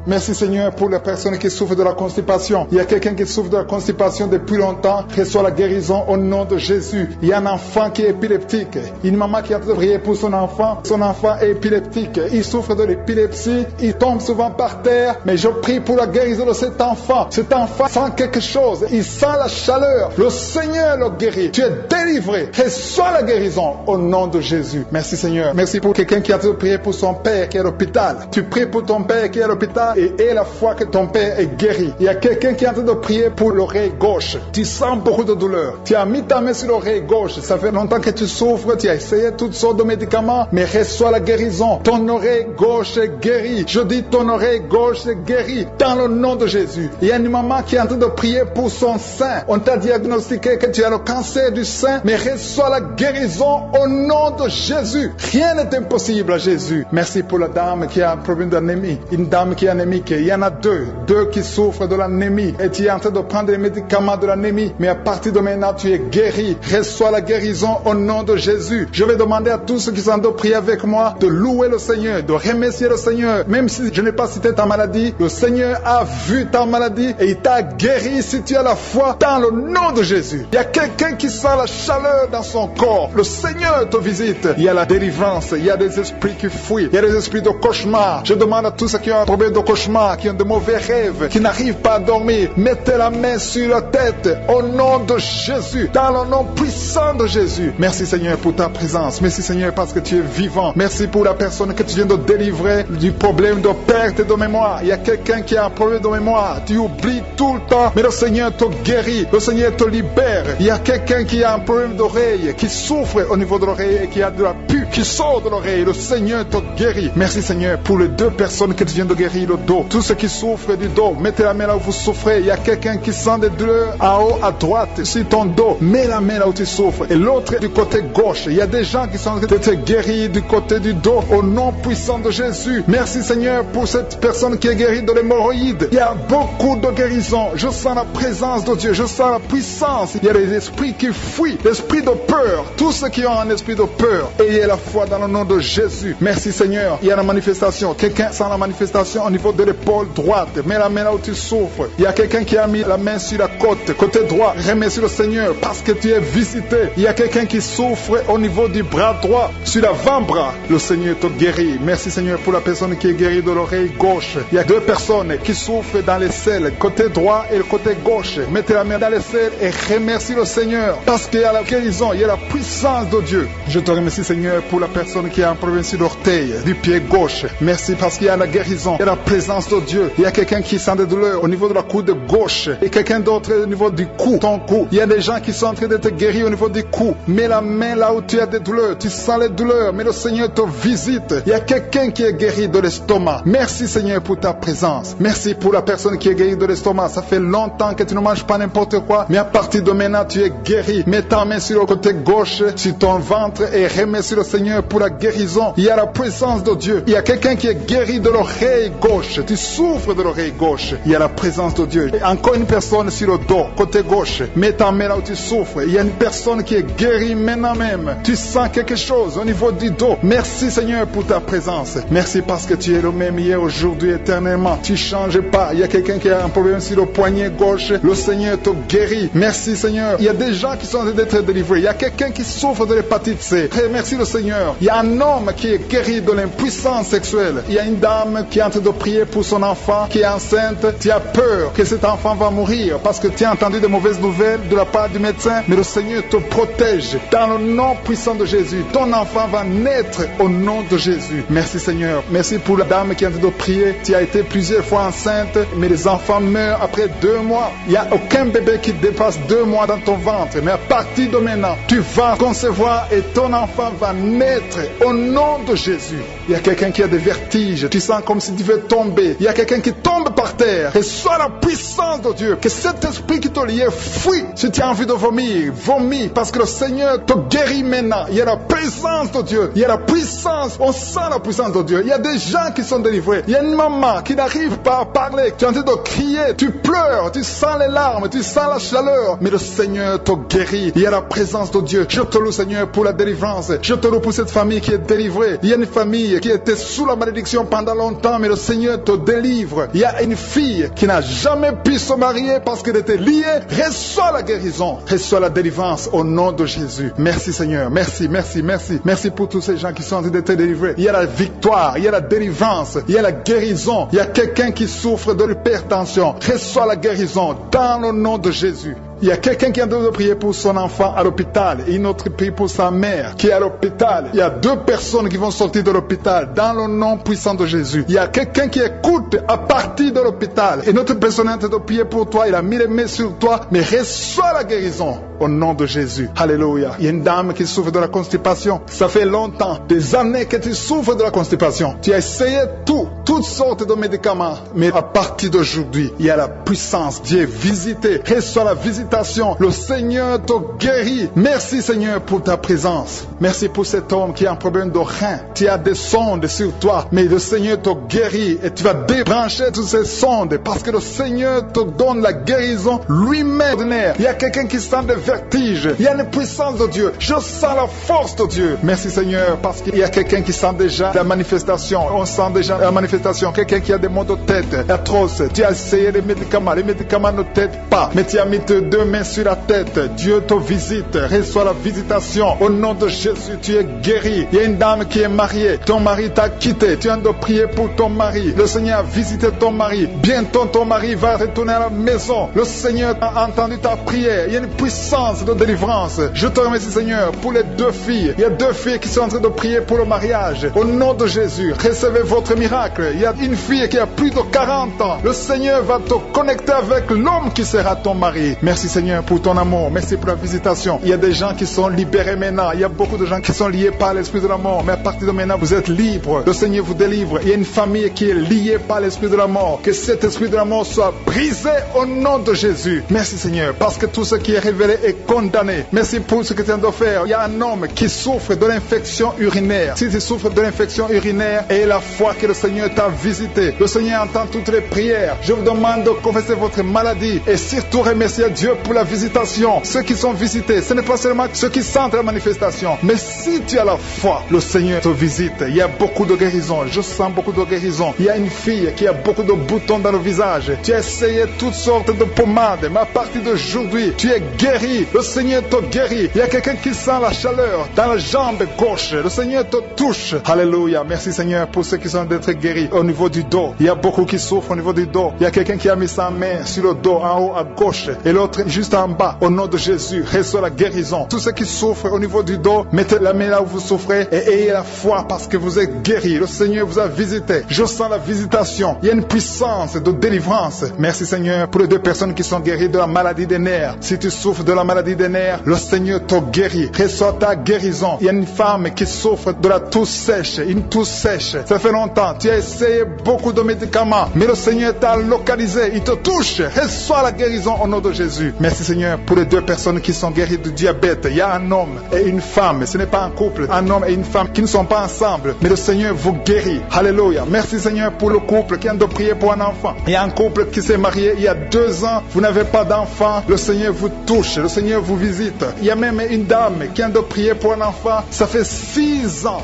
Merci Seigneur pour les personnes qui souffrent de la constipation. Il y a quelqu'un qui souffre de la constipation depuis longtemps. Reçoit la guérison au nom de Jésus. Il y a un enfant qui est épileptique. Une maman qui a prié pour son enfant. Son enfant est épileptique. Il souffre de l'épilepsie. Il tombe souvent par terre. Mais je prie pour la guérison de cet enfant. Cet enfant sent quelque chose. Il sent la chaleur. Le Seigneur le guérit. Tu es délivré. Reçois la guérison au nom de Jésus. Merci Seigneur. Merci pour quelqu'un qui a prié pour son père qui est à l'hôpital. Tu pries pour ton père qui est à l'hôpital et aie la foi que ton père est guéri. Il y a quelqu'un qui est en train de prier pour l'oreille gauche. Tu sens beaucoup de douleur. Tu as mis ta main sur l'oreille gauche. Ça fait longtemps que tu souffres. Tu as essayé toutes sortes de médicaments, mais reçois la guérison. Ton oreille gauche est guérie. Je dis ton oreille gauche est guérie dans le nom de Jésus. Il y a une maman qui est en train de prier pour son sein. On t'a diagnostiqué que tu as le cancer du sein, mais reçois la guérison au nom de Jésus. Rien n'est impossible à Jésus. Merci pour la dame qui a un problème d'anémie. Une dame qui est anémique. Il y en a deux qui souffrent de l'anémie. Et tu es en train de prendre des médicaments de l'anémie. Mais à partir de maintenant, tu es guéri. Reçois la guérison au nom de Jésus. Je vais demander à tous ceux qui sont en train de prier avec moi de louer le Seigneur, de remercier le Seigneur. Même si je n'ai pas cité ta maladie, le Seigneur a vu ta maladie et il t'a guéri si tu as la foi dans le nom de Jésus. Il y a quelqu'un qui sent la chaleur dans son corps. Le Seigneur te visite. Il y a la délivrance. Il y a des esprits qui fuient. Il y a des esprits de cauchemar. Je demande à tous ceux qui ont un problème de cauchemar, qui ont de mauvais rêves, qui n'arrivent pas à dormir, mettez la main sur la tête au nom de Jésus, dans le nom puissant de Jésus. Merci Seigneur pour ta présence. Merci Seigneur parce que tu es vivant. Merci pour la personne que tu viens de délivrer du problème de perte de mémoire. Il y a quelqu'un qui a un problème de mémoire. Tu oublies tout le temps, mais le Seigneur te guérit. Le Seigneur te libère. Il y a quelqu'un qui a un problème d'oreille, qui souffre au niveau de l'oreille et qui a de la pus qui sort de l'oreille. Le Seigneur te guérit. Merci Seigneur pour les deux personnes que tu viens de guérir le dos. Tous ceux qui souffrent du dos, mettez la main là où vous souffrez. Il y a quelqu'un qui sent des douleurs en haut, à droite, sur ton dos. Mets la main là où tu souffres. Et l'autre du côté gauche. Il y a des gens qui sont en train de te guérir du côté du dos au nom puissant de Jésus. Merci Seigneur pour cette personne qui est guérie de l'hémorroïde. Il y a beaucoup de guérison. Je sens la présence de Dieu. Je sens la puissance. Il y a des esprits qui fuient. L'esprit de peur. Tous ceux qui ont un esprit de peur, ayez la foi dans le nom de Jésus. Merci Seigneur. Il y a la manifestation. Quelqu'un sent la manifestation au niveau de l'épaule droite. Mets la main là où tu souffres. Il y a quelqu'un qui a mis la main sur la côte. Côté droit. Remercie le Seigneur parce que tu es visité. Il y a quelqu'un qui souffre au niveau du bras droit. Sur l'avant-bras. Le Seigneur te guérit. Merci Seigneur pour la personne qui est guérie de l'oreille gauche. Il y a deux personnes qui souffrent dans les selles. Côté droit et le côté gauche. Mettez la main dans les selles et remercie le Seigneur. Parce qu'il y a la guérison. Il y a la puissance de Dieu. Je te remercie Seigneur pour la personne qui a un problème sur l'orteil du pied gauche. Merci parce qu'il y a la guérison. Il y a la présence de Dieu. Il y a quelqu'un qui sent des douleurs au niveau de la coude gauche. Et quelqu'un d'autre au niveau du cou. Ton cou. Il y a des gens qui sont en train de te guérir au niveau du cou. Mets la main là où tu as des douleurs. Tu sens les douleurs. Mais le Seigneur te visite. Il y a quelqu'un qui est guéri de l'estomac. Merci Seigneur pour ta présence. Merci pour la personne qui est guérie de l'estomac. Ça fait longtemps que tu ne manges pas n'importe quoi. Mais à partir de maintenant, tu es guéri. Mets ta main sur le côté gauche, sur ton ventre et remercie le Seigneur pour la guérison. Il y a la présence de Dieu. Il y a quelqu'un qui est guéri de l'oreille gauche. Tu souffres souffre de l'oreille gauche, il y a la présence de Dieu. Et encore une personne sur le dos, côté gauche, mets ta main là où tu souffres. Il y a une personne qui est guérie maintenant même. Tu sens quelque chose au niveau du dos. Merci Seigneur pour ta présence. Merci parce que tu es le même hier, aujourd'hui, éternellement. Tu ne changes pas. Il y a quelqu'un qui a un problème sur le poignet gauche. Le Seigneur te guérit. Merci Seigneur. Il y a des gens qui sont en train d'être délivrés. Il y a quelqu'un qui souffre de l'hépatite C. Merci le Seigneur. Il y a un homme qui est guéri de l'impuissance sexuelle. Il y a une dame qui est en train de prier pour son enfant qui est enceinte. Tu as peur que cet enfant va mourir parce que tu as entendu de mauvaises nouvelles de la part du médecin. Mais le Seigneur te protège. Dans le nom puissant de Jésus, ton enfant va naître au nom de Jésus. Merci Seigneur. Merci pour la dame qui est en train de prier. Tu as été plusieurs fois enceinte, mais les enfants meurent après 2 mois. Il n'y a aucun bébé qui dépasse 2 mois dans ton ventre. Mais à partir de maintenant, tu vas concevoir et ton enfant va naître au nom de Jésus. Il y a quelqu'un qui a des vertiges. Tu sens comme si tu veux tomber. Il y a quelqu'un qui tombe par terre. Reçois la puissance de Dieu. Que cet esprit qui te liait fuit. Si tu as envie de vomir, vomis. Parce que le Seigneur te guérit maintenant. Il y a la présence de Dieu. Il y a la puissance. On sent la puissance de Dieu. Il y a des gens qui sont délivrés. Il y a une maman qui n'arrive pas à parler. Tu es en train de crier. Tu pleures. Tu sens les larmes. Tu sens la chaleur. Mais le Seigneur te guérit. Il y a la présence de Dieu. Je te loue Seigneur pour la délivrance. Je te loue pour cette famille qui est délivrée. Il y a une famille qui était sous la malédiction pendant longtemps. Mais le Seigneur te délivre. Il y a une fille qui n'a jamais pu se marier parce qu'elle était liée. Reçois la guérison. Reçois la délivrance au nom de Jésus. Merci Seigneur. Merci, merci, merci. Merci pour tous ces gens qui sont en train d'être délivrés. Il y a la victoire. Il y a la délivrance. Il y a la guérison. Il y a quelqu'un qui souffre de l'hypertension. Reçois la guérison dans le nom de Jésus. Il y a quelqu'un qui est en train de prier pour son enfant à l'hôpital et une autre prie pour sa mère qui est à l'hôpital. Il y a 2 personnes qui vont sortir de l'hôpital dans le nom puissant de Jésus. Il y a quelqu'un qui écoute à partir de l'hôpital et notre personne est en train de prier pour toi. Il a mis les mains sur toi, mais reçois la guérison au nom de Jésus. Alléluia. Il y a une dame qui souffre de la constipation. Ça fait longtemps, des années que tu souffres de la constipation. Tu as essayé toutes sortes de médicaments, mais à partir d'aujourd'hui, il y a la puissance. Dieu est visité. Reçois la visitation. Le Seigneur te guérit. Merci Seigneur pour ta présence. Merci pour cet homme qui a un problème de rein. Tu as des sondes sur toi, mais le Seigneur te guérit et tu vas débrancher toutes ces sondes parce que le Seigneur te donne la guérison lui-même. Il y a quelqu'un qui sent des vertiges. Il y a une puissance de Dieu. Je sens la force de Dieu. Merci Seigneur parce qu'il y a quelqu'un qui sent déjà la manifestation. On sent déjà la manifestation. Quelqu'un qui a des maux de tête atroces. Tu as essayé les médicaments. Les médicaments ne t'aident pas, mais tu as mis tes 2 mains sur la tête. Dieu te visite. Reçois la visitation. Au nom de Jésus, tu es guéri. Il y a une dame qui est mariée. Ton mari t'a quitté. Tu viens de prier pour ton mari. Le Seigneur a visité ton mari. Bientôt ton mari va retourner à la maison. Le Seigneur a entendu ta prière. Il y a une puissance de délivrance. Je te remercie Seigneur pour les 2 filles. Il y a 2 filles qui sont en train de prier pour le mariage. Au nom de Jésus, recevez votre miracle. Il y a une fille qui a plus de 40 ans. Le Seigneur va te connecter avec l'homme qui sera ton mari. Merci Seigneur pour ton amour. Merci pour la visitation. Il y a des gens qui sont libérés maintenant. Il y a beaucoup de gens qui sont liés par l'esprit de la mort. Mais à partir de maintenant, vous êtes libres. Le Seigneur vous délivre. Il y a une famille qui est liée par l'esprit de la mort. Que cet esprit de la mort soit brisé au nom de Jésus. Merci Seigneur. Parce que tout ce qui est révélé est condamné. Merci pour ce que tu viens de faire. Il y a un homme qui souffre de l'infection urinaire. Si tu souffres de l'infection urinaire, et la foi que le Seigneur t'a visité. Le Seigneur entend toutes les prières. Je vous demande de confesser votre maladie et surtout remercier Dieu pour la visitation. Ceux qui sont visités, ce n'est pas seulement ceux qui sentent la manifestation, mais si tu as la foi, le Seigneur te visite. Il y a beaucoup de guérison. Je sens beaucoup de guérison. Il y a une fille qui a beaucoup de boutons dans le visage. Tu as essayé toutes sortes de pommades, mais à partir d'aujourd'hui, tu es guéri. Le Seigneur te guérit. Il y a quelqu'un qui sent la chaleur dans la jambe gauche. Le Seigneur te touche. Alléluia. Merci Seigneur pour ceux qui sont d'être guéris au niveau du dos. Il y a beaucoup qui souffrent au niveau du dos. Il y a quelqu'un qui a mis sa main sur le dos en haut à gauche et l'autre juste en bas. Au nom de Jésus, reçois la guérison. Tous ceux qui souffrent au niveau du dos, mettez la main là où vous souffrez et ayez la foi parce que vous êtes guéris. Le Seigneur vous a visité. Je sens la visitation. Il y a une puissance de délivrance. Merci Seigneur pour les 2 personnes qui sont guéries de la maladie des nerfs. Si tu souffres de la la maladie des nerfs, le Seigneur te guérit. Reçois ta guérison. Il y a une femme qui souffre de la toux sèche, une toux sèche. Ça fait longtemps, tu as essayé beaucoup de médicaments, mais le Seigneur t'a localisé, il te touche. Reçois la guérison au nom de Jésus. Merci Seigneur pour les 2 personnes qui sont guéries du diabète. Il y a un homme et une femme, ce n'est pas un couple, un homme et une femme qui ne sont pas ensemble, mais le Seigneur vous guérit. Alléluia. Merci Seigneur pour le couple qui vient de prier pour un enfant. Il y a un couple qui s'est marié il y a 2 ans, vous n'avez pas d'enfant, le Seigneur vous touche, le Seigneur vous visite. Il y a même une dame qui vient de prier pour un enfant, ça fait 6 ans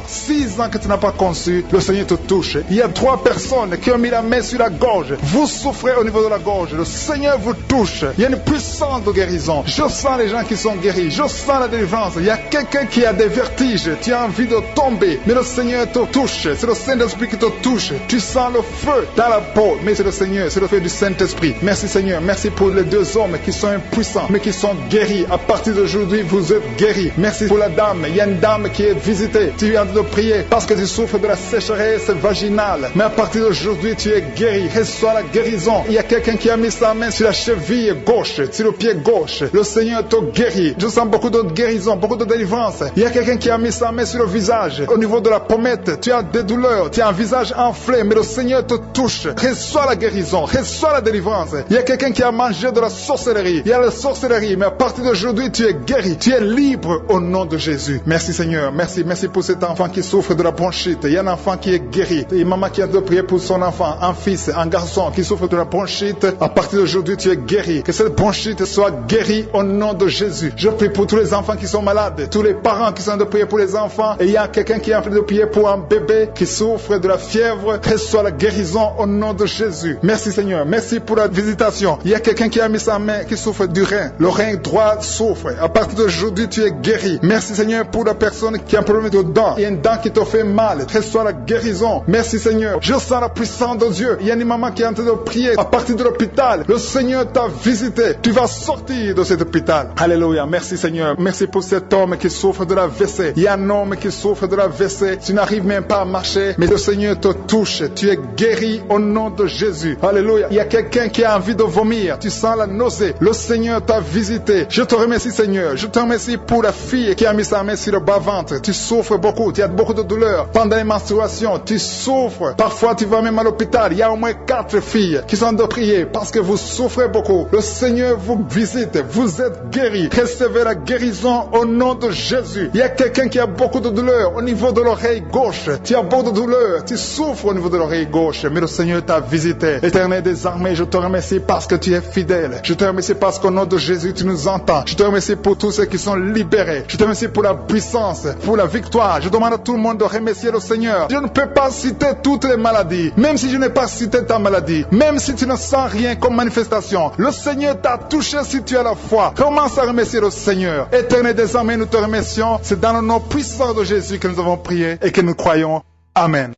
que tu n'as pas conçu, le Seigneur te touche. Il y a 3 personnes qui ont mis la main sur la gorge, vous souffrez au niveau de la gorge, le Seigneur vous touche. Il y a une puissance de guérison. Je sens les gens qui sont guéris, je sens la délivrance. Il y a quelqu'un qui a des vertiges, tu as envie de tomber, mais le Seigneur te touche, c'est le Saint-Esprit qui te touche. Tu sens le feu dans la peau, mais c'est le Seigneur, c'est le feu du Saint-Esprit. Merci Seigneur, merci pour les 2 hommes qui sont impuissants, mais qui sont guéris. À partir d'aujourd'hui, vous êtes guéris. Merci pour la dame, il y a une dame qui est visitée, tu viens de prier parce que tu souffres de la sécheresse vaginale, mais à partir d'aujourd'hui, tu es guéri. Reçois la guérison. Il y a quelqu'un qui a mis sa main sur la cheville gauche, sur le pied gauche. Le Seigneur te guérit. Je sens beaucoup de guérison, beaucoup de délivrance. Il y a quelqu'un qui a mis sa main sur le visage, au niveau de la pommette. Tu as des douleurs, tu as un visage enflé, mais le Seigneur te touche. Reçois la guérison, reçois la délivrance. Il y a quelqu'un qui a mangé de la sorcellerie. Il y a la sorcellerie, mais à partir d'aujourd'hui, tu es guéri. Tu es libre au nom de Jésus. Merci Seigneur, merci pour cet enfant qui souffre de la bronchite. Il y a un enfant qui est guéri. Et maman qui a de prier pour son enfant, un fils, un garçon qui souffre de la bronchite. À partir d'aujourd'hui, tu es guéri. Que cette bronchite soit guérie au nom de Jésus. Je prie pour tous les enfants qui sont malades, tous les parents qui sont de prier pour les enfants. Et il y a quelqu'un qui est en train de prier pour un bébé qui souffre de la fièvre. Reçois la guérison au nom de Jésus. Merci Seigneur, merci pour la visitation. Il y a quelqu'un qui a mis sa main qui souffre du rein. Le rein droit souffre. À partir d'aujourd'hui, tu es guéri. Merci Seigneur pour la personne qui a un problème de dents. Il y a une dent qui te fait mal. Reçois la guérison. Merci Seigneur. Je sens la puissance de Dieu. Il y a une maman qui est en train de prier à partir de l'hôpital. Le Seigneur t'a visité. Tu vas sortir de cet hôpital. Alléluia. Merci Seigneur. Merci pour cet homme qui souffre de la WC. Il y a un homme qui souffre de la WC. Tu n'arrives même pas à marcher, mais le Seigneur te touche. Tu es guéri au nom de Jésus. Alléluia. Il y a quelqu'un qui a envie de vomir. Tu sens la nausée. Le Seigneur t'a visité. Je te remercie Seigneur. Je te remercie pour la fille qui a mis sa main sur le bas-ventre. Tu souffres beaucoup. Tu as beaucoup de douleurs pendant les menstruations. Tu souffres. Parfois tu vas même à l'hôpital. Il y a au moins 4 filles qui sont de prier parce que vous souffrez beaucoup. Le Seigneur vous visite. Vous êtes guéris. Recevez la guérison au nom de Jésus. Il y a quelqu'un qui a beaucoup de douleurs au niveau de l'oreille gauche. Tu as beaucoup de douleurs. Tu souffres au niveau de l'oreille gauche. Mais le Seigneur t'a visité. Éternel des armées, je te remercie parce que tu es fidèle. Je te remercie parce qu'au nom de Jésus, tu nous entends. Je te remercie pour tous ceux qui sont libérés. Je te remercie pour la puissance, pour la victoire. Je demande à tout le monde de remercier le Seigneur. Je ne peux pas citer toutes les maladies. Même si je n'ai pas cité ta maladie. Même si tu ne sens rien comme manifestation. Le Seigneur t'a touché si tu as la foi. Commence à remercier le Seigneur. Éternel des armées, nous te remercions. C'est dans le nom puissant de Jésus que nous avons prié et que nous croyons. Amen.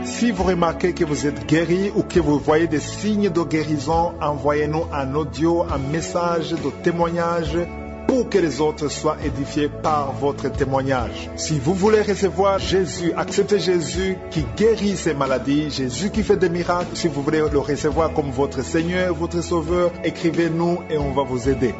Si vous remarquez que vous êtes guéri ou que vous voyez des signes de guérison, envoyez-nous un audio, un message de témoignage pour que les autres soient édifiés par votre témoignage. Si vous voulez recevoir Jésus, accepter Jésus qui guérit ces maladies, Jésus qui fait des miracles, si vous voulez le recevoir comme votre Seigneur, votre Sauveur, écrivez-nous et on va vous aider.